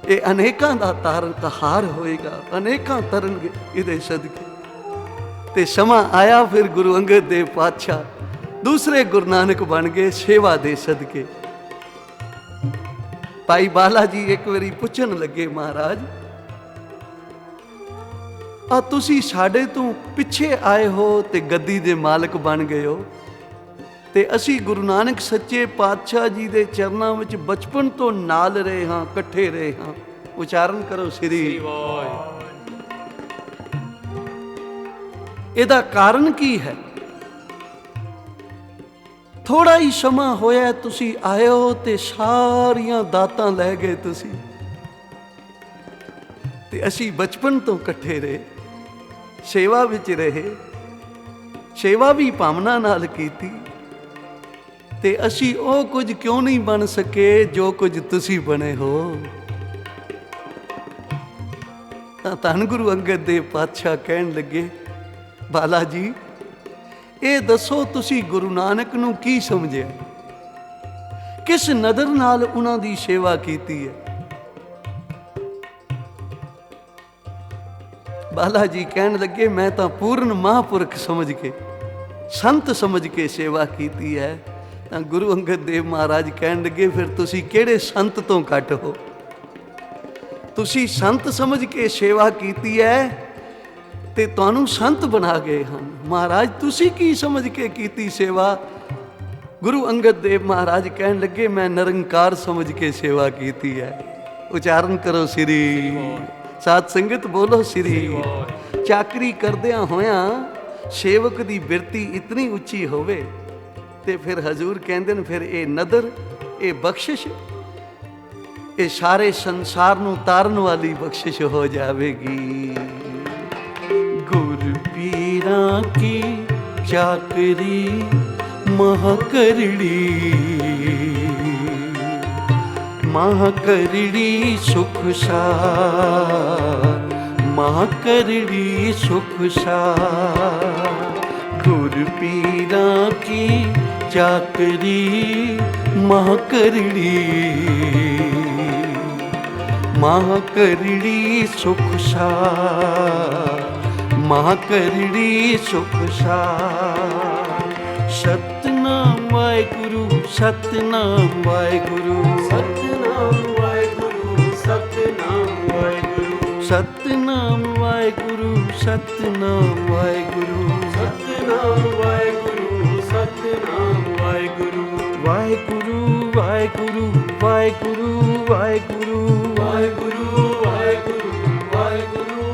ਇਹ ਅਨੇਕਾਂ ਦਾ ਤਾਰ ਹੋਏਗਾ, ਅਨੇਕਾਂ ਤਰਨਗੇ ਇਹਦੇ ਸਦਕੇ। ਤੇ ਸਮਾਂ ਆਇਆ ਫਿਰ ਗੁਰੂ ਅੰਗਦ ਦੇਵ ਪਾਤਸ਼ਾਹ ਦੂਸਰੇ ਗੁਰੂ ਨਾਨਕ ਬਣ ਗਏ ਸੇਵਾ ਦੇ ਸਦਕੇ। ਭਾਈ ਬਾਲਾ ਜੀ ਇੱਕ ਵਾਰੀ ਪੁੱਛਣ ਲੱਗੇ, ਮਹਾਰਾਜ ਆ ਤੁਸੀਂ ਸਾਡੇ ਤੋਂ ਪਿੱਛੇ ਆਏ ਹੋ ਤੇ ਗੱਦੀ ਦੇ ਮਾਲਕ ਬਣ ਗਏ ਹੋ, ਤੇ ਅਸੀਂ ਗੁਰੂ ਨਾਨਕ ਸੱਚੇ ਪਾਤਸ਼ਾਹ ਜੀ ਦੇ ਚਰਨਾਂ ਵਿੱਚ ਬਚਪਨ ਤੋਂ ਨਾਲ ਰਹੇ ਹਾਂ, ਇਕੱਠੇ ਰਹੇ ਹਾਂ। ਉਚਾਰਨ ਕਰੋ ਸ੍ਰੀ ਵਾਹਿਗੁਰੂ। ਇਹਦਾ ਕਾਰਨ ਕੀ ਹੈ? ਥੋੜਾ ਹੀ ਸਮਾਂ ਹੋਇਆ ਤੁਸੀਂ ਆਏ ਹੋ ਤੇ ਸਾਰੀਆਂ ਦਾਤਾਂ ਲੈ ਗਏ ਤੁਸੀਂ, ਤੇ ਅਸੀਂ ਬਚਪਨ ਤੋਂ ਇਕੱਠੇ ਰਹੇ, ਸੇਵਾ ਵਿੱਚ ਰਹੇ, ਸੇਵਾ ਵੀ ਭਾਵਨਾ ਨਾਲ ਕੀਤੀ, ਤੇ ਅਸੀਂ ਉਹ ਕੁਝ ਕਿਉਂ ਨਹੀਂ ਬਣ ਸਕੇ ਜੋ ਕੁਝ ਤੁਸੀਂ ਬਣੇ ਹੋ। ਤਾਂ ਧੰਨ ਗੁਰੂ ਅੰਗਦ ਦੇਵ ਪਾਤਸ਼ਾਹ ਕਹਿਣ ਲੱਗੇ, ਬਾਲਾ ਜੀ ਇਹ ਦੱਸੋ ਤੁਸੀਂ ਗੁਰੂ ਨਾਨਕ ਨੂੰ ਕੀ ਸਮਝਿਆ, ਕਿਸ ਨਦਰ ਨਾਲ ਉਹਨਾਂ ਦੀ ਸੇਵਾ ਕੀਤੀ ਹੈ? ਬਾਲਾ ਜੀ ਕਹਿਣ ਲੱਗੇ, ਮੈਂ ਤਾਂ ਪੂਰਨ ਮਹਾਂਪੁਰਖ ਸਮਝ ਕੇ, ਸੰਤ ਸਮਝ ਕੇ ਸੇਵਾ ਕੀਤੀ ਹੈ। ਤਾਂ ਗੁਰੂ ਅੰਗਦ ਦੇਵ ਮਹਾਰਾਜ ਕਹਿਣ ਲੱਗੇ, ਫਿਰ ਤੁਸੀਂ ਕਿਹੜੇ ਸੰਤ ਤੋਂ ਘੱਟ ਹੋ? ਤੁਸੀਂ ਸੰਤ ਸਮਝ ਕੇ ਸੇਵਾ ਕੀਤੀ ਹੈ ਤੇ ਤੁਹਾਨੂੰ ਸੰਤ ਬਣਾ ਗਏ ਹਨ। ਮਹਾਰਾਜ ਤੁਸੀਂ ਕੀ ਸਮਝ ਕੇ ਕੀਤੀ ਸੇਵਾ? ਗੁਰੂ ਅੰਗਦ ਦੇਵ ਮਹਾਰਾਜ ਕਹਿਣ ਲੱਗੇ, ਮੈਂ ਨਿਰੰਕਾਰ ਸਮਝ ਕੇ ਸੇਵਾ ਕੀਤੀ ਹੈ। ਉਚਾਰਨ ਕਰੋ ਸ੍ਰੀ। ਸਾਧ ਸੰਗਤ ਬੋਲੋ ਸ੍ਰੀ। ਚਾਕਰੀ ਕਰਦਿਆਂ ਹੋਇਆਂ ਸੇਵਕ ਦੀ ਬਿਰਤੀ ਇਤਨੀ ਉੱਚੀ ਹੋਵੇ ਤੇ ਫਿਰ ਹਜ਼ੂਰ ਕਹਿੰਦੇ ਨੇ, ਫਿਰ ਇਹ ਨਦਰ, ਇਹ ਬਖਸ਼ਿਸ਼, ਇਹ ਸਾਰੇ ਸੰਸਾਰ ਨੂੰ ਤਾਰਨ ਵਾਲੀ ਬਖਸ਼ਿਸ਼ ਹੋ ਜਾਵੇਗੀ। ਗੁਰ ਪੀਰਾਂ ਕੀ ਚਾਕਰੀ ਮਹਾਂ ਕਰੜੀ, ਮਹਾਂ ਕਰੜੀ ਸੁਖ ਸਾਰ, ਮਹਾਂ ਕਰੜੀ ਸੁਖ ਸਾਰ। ਗੁਰ ਪੀਰਾਂ ਕੀ ਚਾਕਰੀ ਮਹਾਂ ਕਰੜੀ, ਮਹਾਂ ਕਰੜੀ ਸੁਖ ਸਾਰ, ਮਹਾਂ ਕਰੜੀ ਸੁਖ ਸਾਰ। ਸਤਨਾਮ ਵਾਹਿਗੁਰੂ, ਸਤਨਾਮ ਵਾਹਿਗੁਰੂ, ਸਤਨਾਮ ਵਾਹਿਗੁਰੂ, ਸਤਨਾਮ ਵਾਹਿਗੁਰੂ, ਸਤਨਾਮ ਵਾਹਿਗੁਰੂ, ਸਤਨਾਮ ਵਾਹਿਗੁਰੂ, ਸਤਨਾਮ ਵਾਹਿਗੁਰੂ, ਸਤਨਾਮ ਵਾਹਿਗੁਰੂ। ਵਾਹਿਗੁਰੂ ਵਾਹਿਗੁਰੂ ਵਾਹਿਗੁਰੂ ਵਾਹਿਗੁਰੂ ਵਾਹਿਗੁਰੂ ਵਾਹਿਗੁਰੂ ਵਾਹਿਗੁਰੂ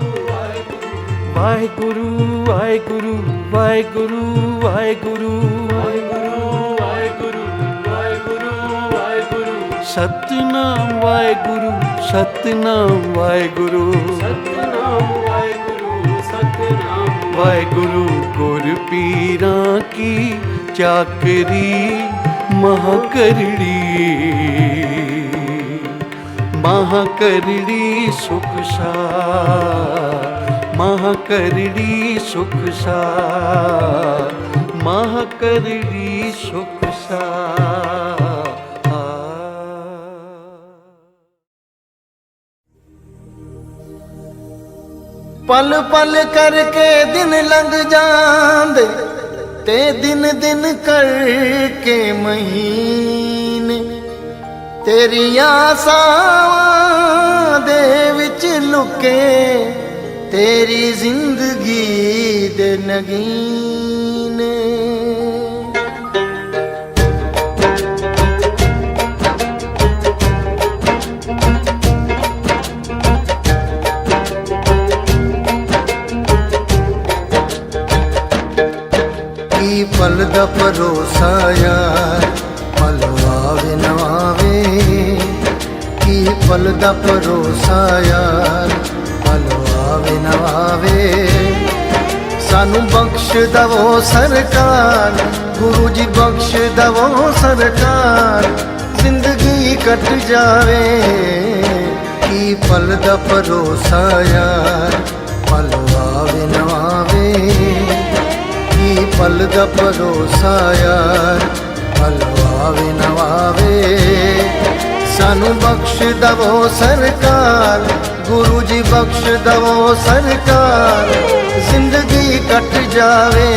ਵਾਹਿਗੁਰੂ ਵਾਹਿਗੁਰੂ ਵਾਹਿਗੁਰੂ ਵਾਹਿਗੁਰੂ ਵਾਹਿਗੁਰੂ ਵਾਹਿਗੁਰੂ ਵਾਹਿਗੁਰੂ। ਸਤਨਾਮ ਵਾਹਿਗੁਰੂ, ਸਤਨਾਮ ਵਾਹਿਗੁਰੂ, ਸਤਨਾਮ ਵਾਹਿਗੁਰੂ, ਸਤਨਾਮ ਵਾਹਿਗੁਰੂ। ਗੁਰ ਪੀਰਾਂ ਕੀ ਚਾਕਰੀ ਮਹਾਂ ਕਰੜੀ, ਮਹਾਂ ਕਰੜੀ ਸੁਖ ਸਾਰ, ਮਹਾਂ ਕਰੜੀ ਸੁਖ ਸਾਰ, ਮਹਾਂ ਕਰੜੀ ਸੁਖ ਸਾਰ। पल पल करके दिन लंघ जांदे ते दिन दिन करके महीने, तेरियां आसावां दे विच लुके तेरी जिंदगी दे नगीने। पल दा भरोसा यार, पल आवे न आवे, की पल दा भरोसा यार, पल आवे न आवे। सानू बख्श दवो सरकार, गुरु जी बख्श दवो सरकार, जिंदगी कट जावे। की पल दा भरोसा यार, पल आवे न आवे, पल दा भरोसा यार, पल आवे न आवे। सानू बख्श दवो सरकार, गुरु जी बख्श दवो सरकार, जिंदगी कट जावे।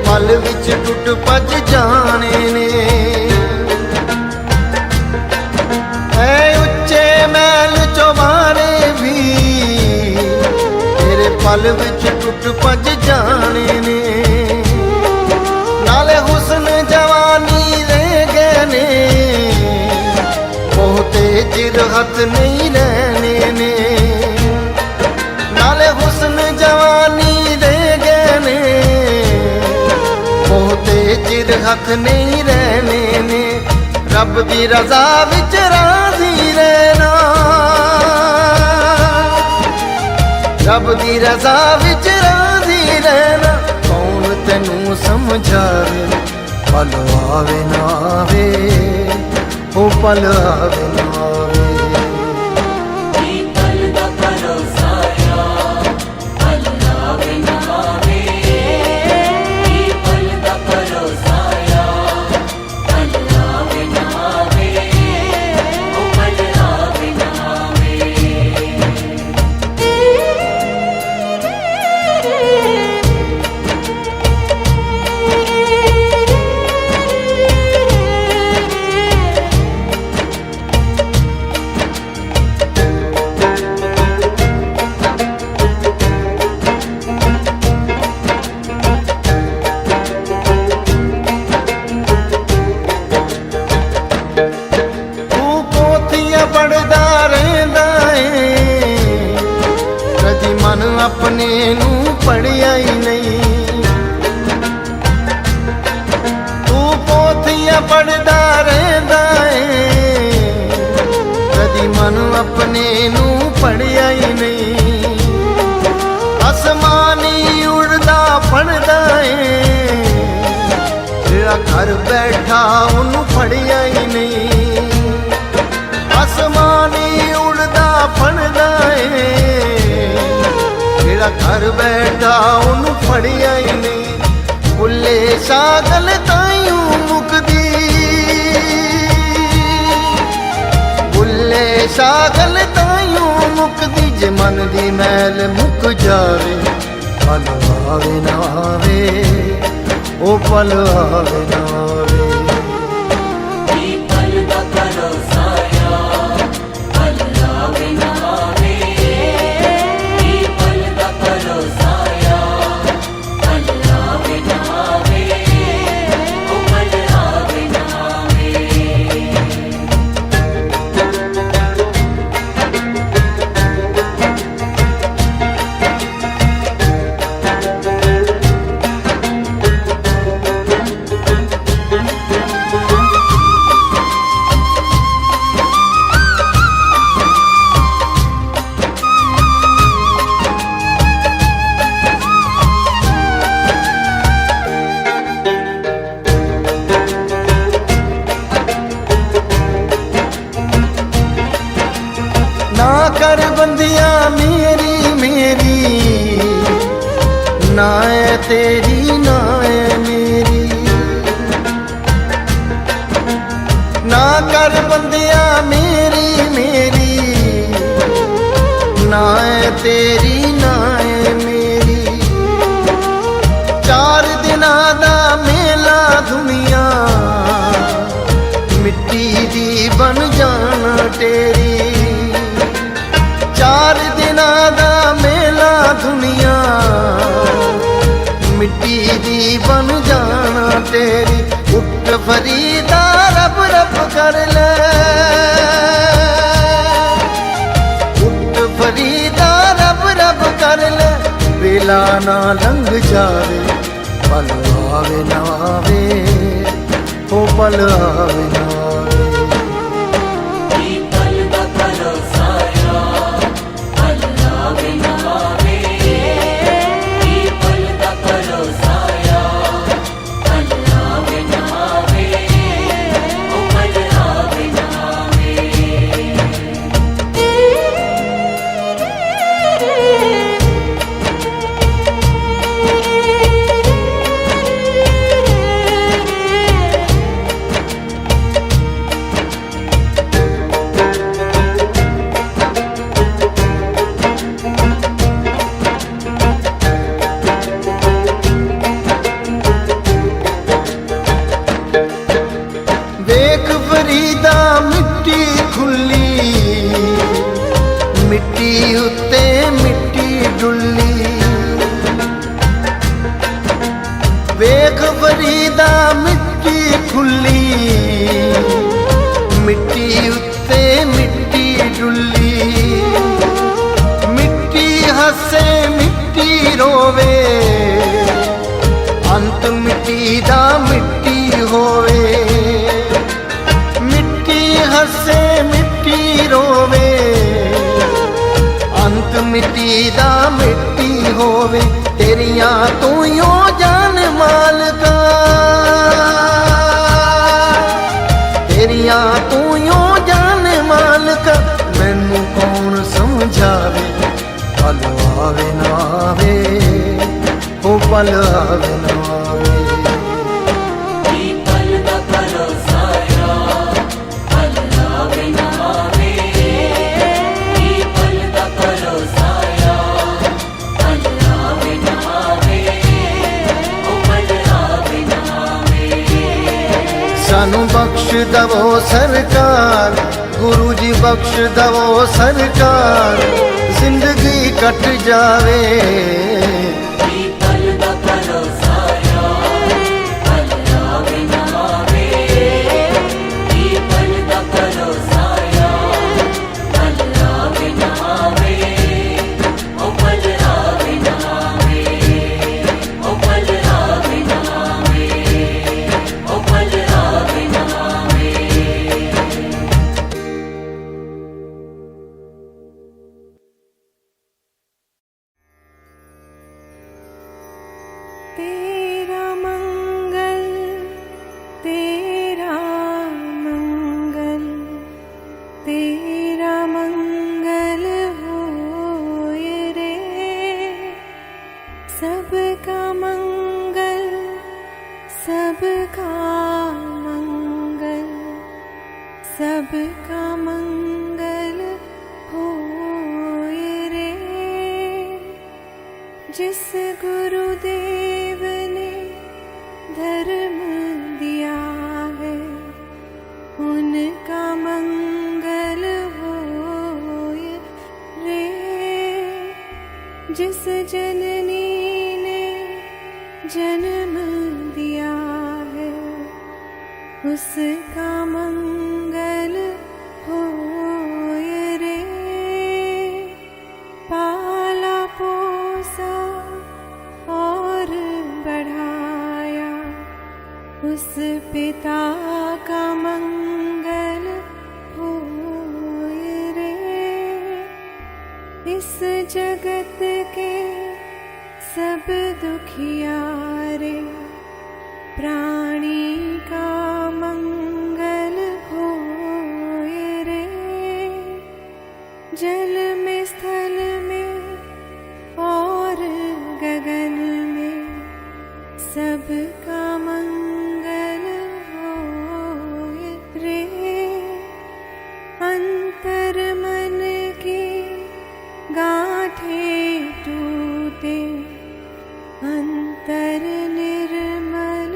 पल विच टुट भज जाने ने, ऐ उच्चे महल चौबारे भी तेरे पल विच टुट भज जाने ने। नाले हुस्न जवानी रह गए ने, बहुते चिर हथ नहीं रहने ने। नाले हुस्न जवानी रह गए ने, बहुते चिर हथ नहीं रहने ने। रब दी रजा विच राजी रहना, रब दी रजा विच राजी रहना। कौन तैनू समझावे, पल आवे ना आवे, ओ पल आवे ना आवे। पल दा भरोसा यार, पल आवे अपने नू पढ़िया ही नहीं, तू पोथियां पढ़दा रहंदा है, कदी मन अपने नू पढ़िया ही नहीं। आसमानी उड़दा पढ़दा है, जेड़ा घर बैठा उन्नू पढ़िया ही नहीं। आसमानी उड़दा पढ़दा है, घर बैठा उन्नू फड़िया ही नहीं। बुले शागल ताइयों मुकदी, बुले शागल ताइयों मुकदी, जे मन दी मैल मुक जावे, पल आवे ना आवे, ओ पल आवे ना आवे। कर बंदिया मेरी मेरी, ना है तेरी ना है मेरी। ना कर बंदिया मेरी मेरी, ना है तेरी ना है मेरी। चार दिना दा मेला दुनिया, मिट्टी दी बन जाना तेरी। चार दिना दा मेला दुनिया, मिट्टी दी बन जाना तेरी। उठ फरीदा रब रब कर ले, उठ फरीदा रब रब कर ले। बेला ना लंघ जावे, पल आवे ना आवे, ओ पल आवे ना आवे। फरीदा मिट्टी खुली, मिट्टी उत्ते मिट्टी डुल्ली। वेख फरीदा मिट्टी खुली, मिट्टी उत्ते मिट्टी डुल्ली। मिट्टी हसे मिट्टी रोवे, अंत मिट्टी दा मिट्टी होवे। हसे मिट्टी रोवे, अंत मिट्टी दा मिट्टी होवे। तेरियां तू यो जान मालका, तेरियां तू यो जान मालका। मैनू कौन समझावे, पल आवे ना आवे, ओ पल आवे ना आवे। Bye. बख्श दवो सरकार, गुरु जी बख्श दवो सरकार, जिंदगी कट जावे। तेरा मंगल, तेरा मंगल, तेरा मंगल होए रे। सबका मंगल, सबका मंगल, सबका मंगल होए रे। जिस गुरुदेव ने धर्म दिया है, उनका मंगल होए रे। जिस जननी ने जन्म दिया है, उसका मंगल होए रे। पाला पोसा और बढ़ाया, उस पिता का मंगल होए रे। इस जगत के सब दुखियारे, प्राणी का मंगल होए रे। जल में, स्थल में और गगन में, सबका मंगल होए रे। अंतर मन की गांठें टूटे, अंतर निर्मल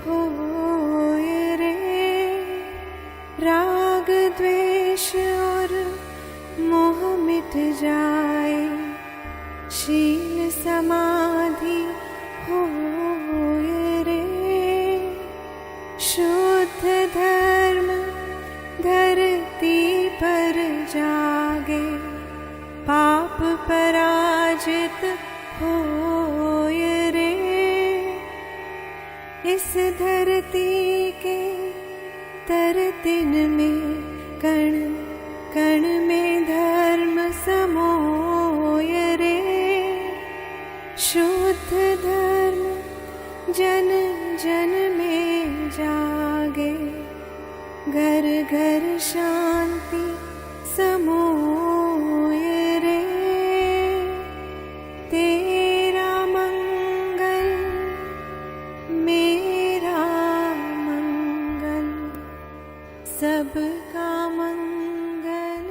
होए रे। राग द्वेष और मोह मिट जाए, शील समाधि होए रे। शुद्ध धर्म धरती पर जागे, पाप पराजित होए रे। इस धरती के तरतिन में, कण कण में धर्म समोए रे। शुद्ध धर्म जन जन में जागे, घर घर शांति समोए रे। तेरा मंगल, मेरा मंगल, सबका मंगल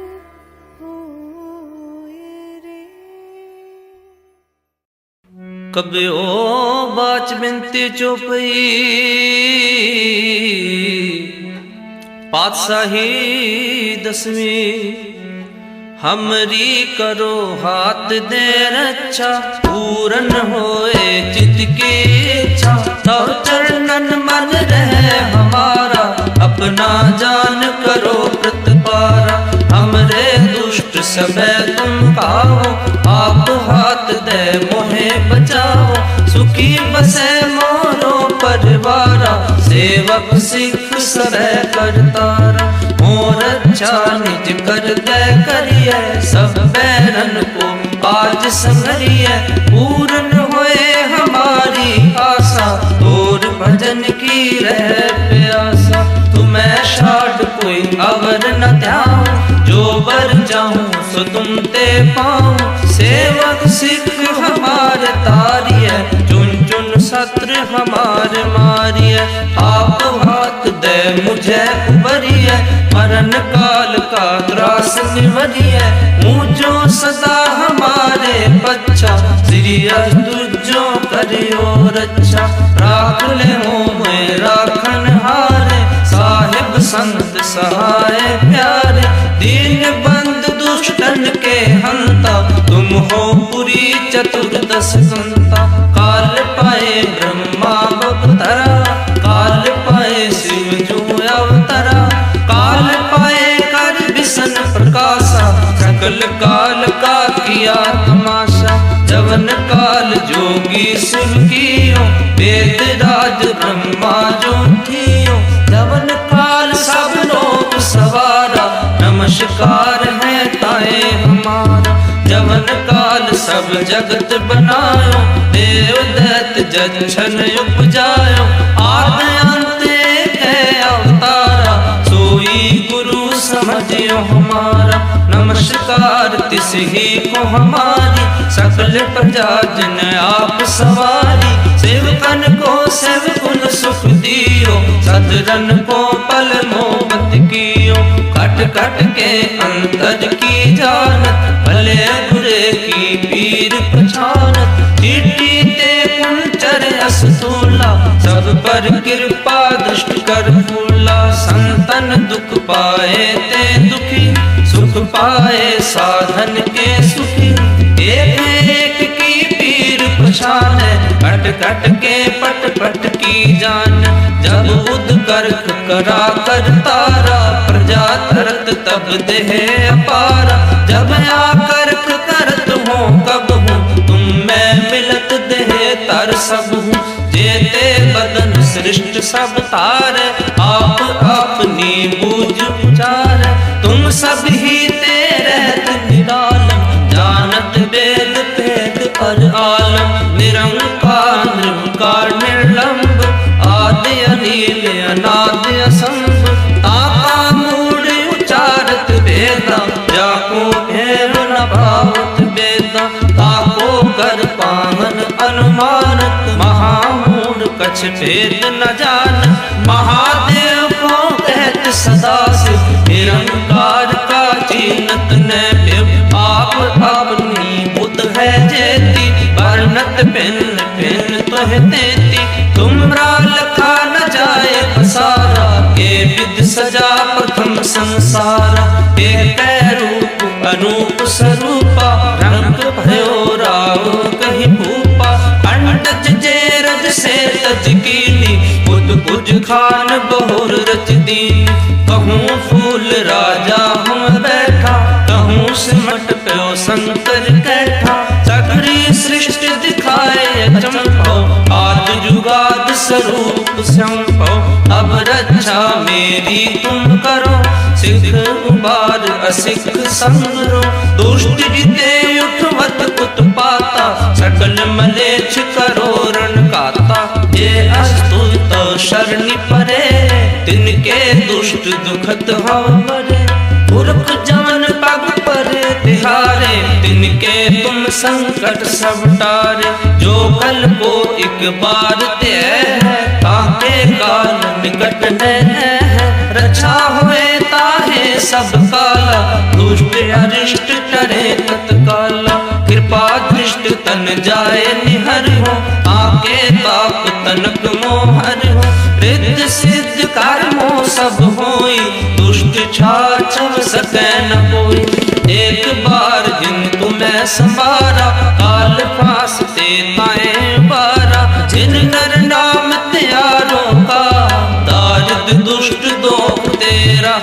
होए रे। कबे ओ बाच बिनती चौपई, पातशाही दसवीं हमरी करो हाथ दे रक्षा। पूरन होए चित की इच्छा, तो चरणन मन रहे हमारा। अपना जान करो प्रतिपारा, हमरे दुष्ट सबे तुम पाओ। आप हाथ दे मोहे बचाओ, सुखी बसे मोरो परिवारा। सेवक सिख सबे करतारा, मोर अच्छा निज कर दे करिए। सब बैरन को आज संगरिए, पूर्ण होए हमारी आशा। तोर भजन की रह प्यासा, तुम्हें शाड कोई अवर न ध्याऊं। जो बर जाऊं सो तुम ते पाऊं। सेवक सिख हमारे तारिए, चुन चुन शत्रु हमारे मारिए। आप हाथ दे मुझे उबरिए, मरण काल का त्रास निवरिए। ऊंचो सदा हमारे बच्चा, श्री तुझो करियो रक्षा। राख ले मोह राखन हारे, साहिब दुष्टन के हंता, तुम हो पुरी चतुर्दश संता। काल पाए ब्रह्मा अवतरा, काल पाए शिव जो अवतरा, काल पाए कर विष्ण प्रकाशा, सकल काल का किया तमाशा। जवन काल जोगी शिव कियो, वेद राज ब्रह्मा जो थियो, जवन काल सब लोक सवारा, नमस्कार है ताए हमारा। जवन काल सब जगत बनायो, देव दैत्य जच्छन उपजायो, आद अंत एक है अवतारा, सोई गुरु समझियो हमारा। नमस्कार तिस ही को हमारी, सकल प्रजा जन आप सवारी। सेवकन को सेवकुन सुख दियो, सदरन को पल मोहब्बत कियो। कट कट के अंतर की जानत, भले बुरे की पीर पछानत। चीटी ते कुंचर असतूला, सब पर कृपा दृष्टि कर फूला। संतन दुख पाए ते दुखी, सुख पाए साधन के सुखी। एक एक की पीर पछाने, कट कट के पट पट की जान। जब उद करक करा कर तारा, प्रजा तरत तब देह अपारा। जब आकर करत हो कब हूँ, तुम मैं मिलत देह तर सब हूँ। जेते बदन सृष्ट सब तारे, आप अपनी बूझ उचार। तुम सब ही ते रहत निरालम, जानत वेद भेद और आलम। निरंकार निर्विकार निर्लंब, आदि अनील अनादि असंभ। ताका मूढ़ उचारत वेदा, जाको भेद न भावत वेदा। ताको कर पावन अनुमानत, महामूढ़ कछ भेद न जान। महादेव को कहत सदा शिव, निरंकार का चीनत न पिव। आप अपनी बुद्ध है जेती, वर्णत भिन्न भिन्न तुह देती। तुमरा लखा न जाए पसारा, ये विद सजा प्रथम संसारा। एक रूप अनूप स्वरूपा, रंग भयो राव कहीं भूपा। अंडज जे रज से तज कीनी, बुध कुछ खान बहुर रच दीन। कहूँ फूल राजा हम बैठा, कहूँ सिमट प्यो शंकर कैठा। सगरी सृष्टि दिखाए चमको, आद जुगाद स्वरूप संभो। अब रक्षा मेरी तुम करो, सिख उबार असिख संगरो। दुष्ट जिते उठवत उत्पाता, सकल मलेच्छ करो रण काता। ये अस्तुत शरणि परे, तिनके दुष्ट दुखत हो मरे। पुरख जवन पग परे तिहारे, तिनके तुम संकट सब टारे। जो कल को एक बार ते है, ताके काल निकट है। रक्षा होए ताहे सब काला, दुष्ट अरिष्ट टरे तत्काला। कृपा दृष्ट तन जाए निहर हो, आके ताप तनक मोहर हो। रिद्ध सिद्ध कर्मो सब होई, दुष्ट छाछव सकै न कोई। एक बार जिन तुम्हें संवारा, काल फास ते ताए बारा। जिन नर नाम त्यारो का, दारिद दुष्ट दोख तेरा।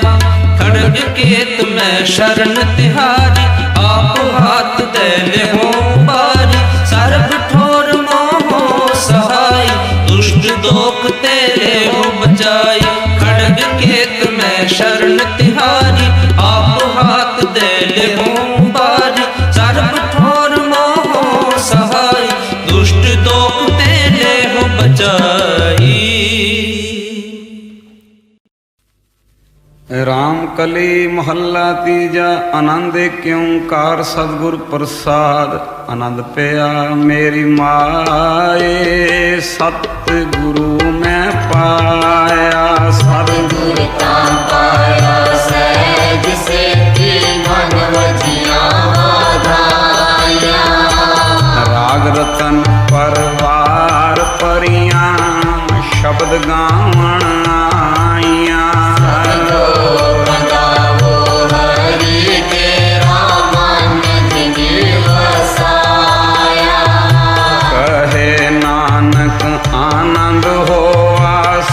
खड़ग केत में शरण तिहारी, आप हाथ दे ले हो बारी। सर्व ठोर मोह सहाय, दुष्ट दोख तेरे हो बचाई। खड़ग केत में शरण तिहारी, आप हाथ दे ले हो बारी। सर्व ठोर मोह सहाय, दुष्ट दोख तेरे हो बचाई। राम कली मोहल्ला तीजा, आनंद क्यों कार सतगुर प्रसाद। आनंद पिया मेरी माए, सतगुरु मैं पाया। सतगुर का पाया सहज से, मन वजिया वाधाया। राग रतन परवार परियां, शब्द गावण आइया।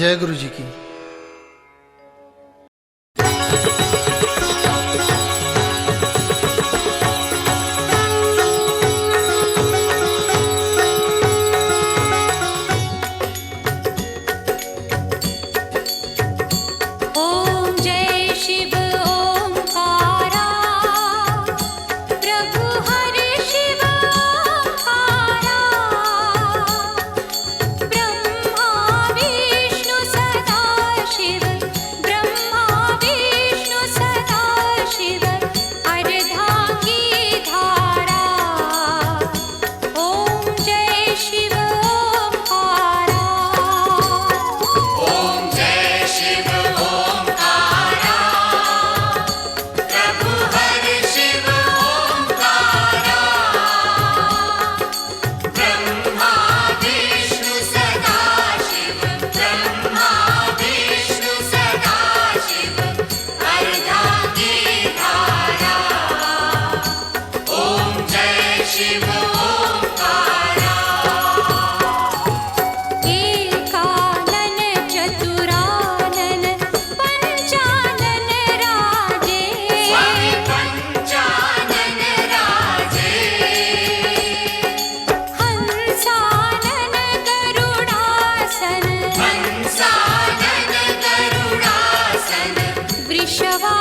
जय गुरु जी की। ब्रह्मा विष्णु हंसानन करुणासन वृषवा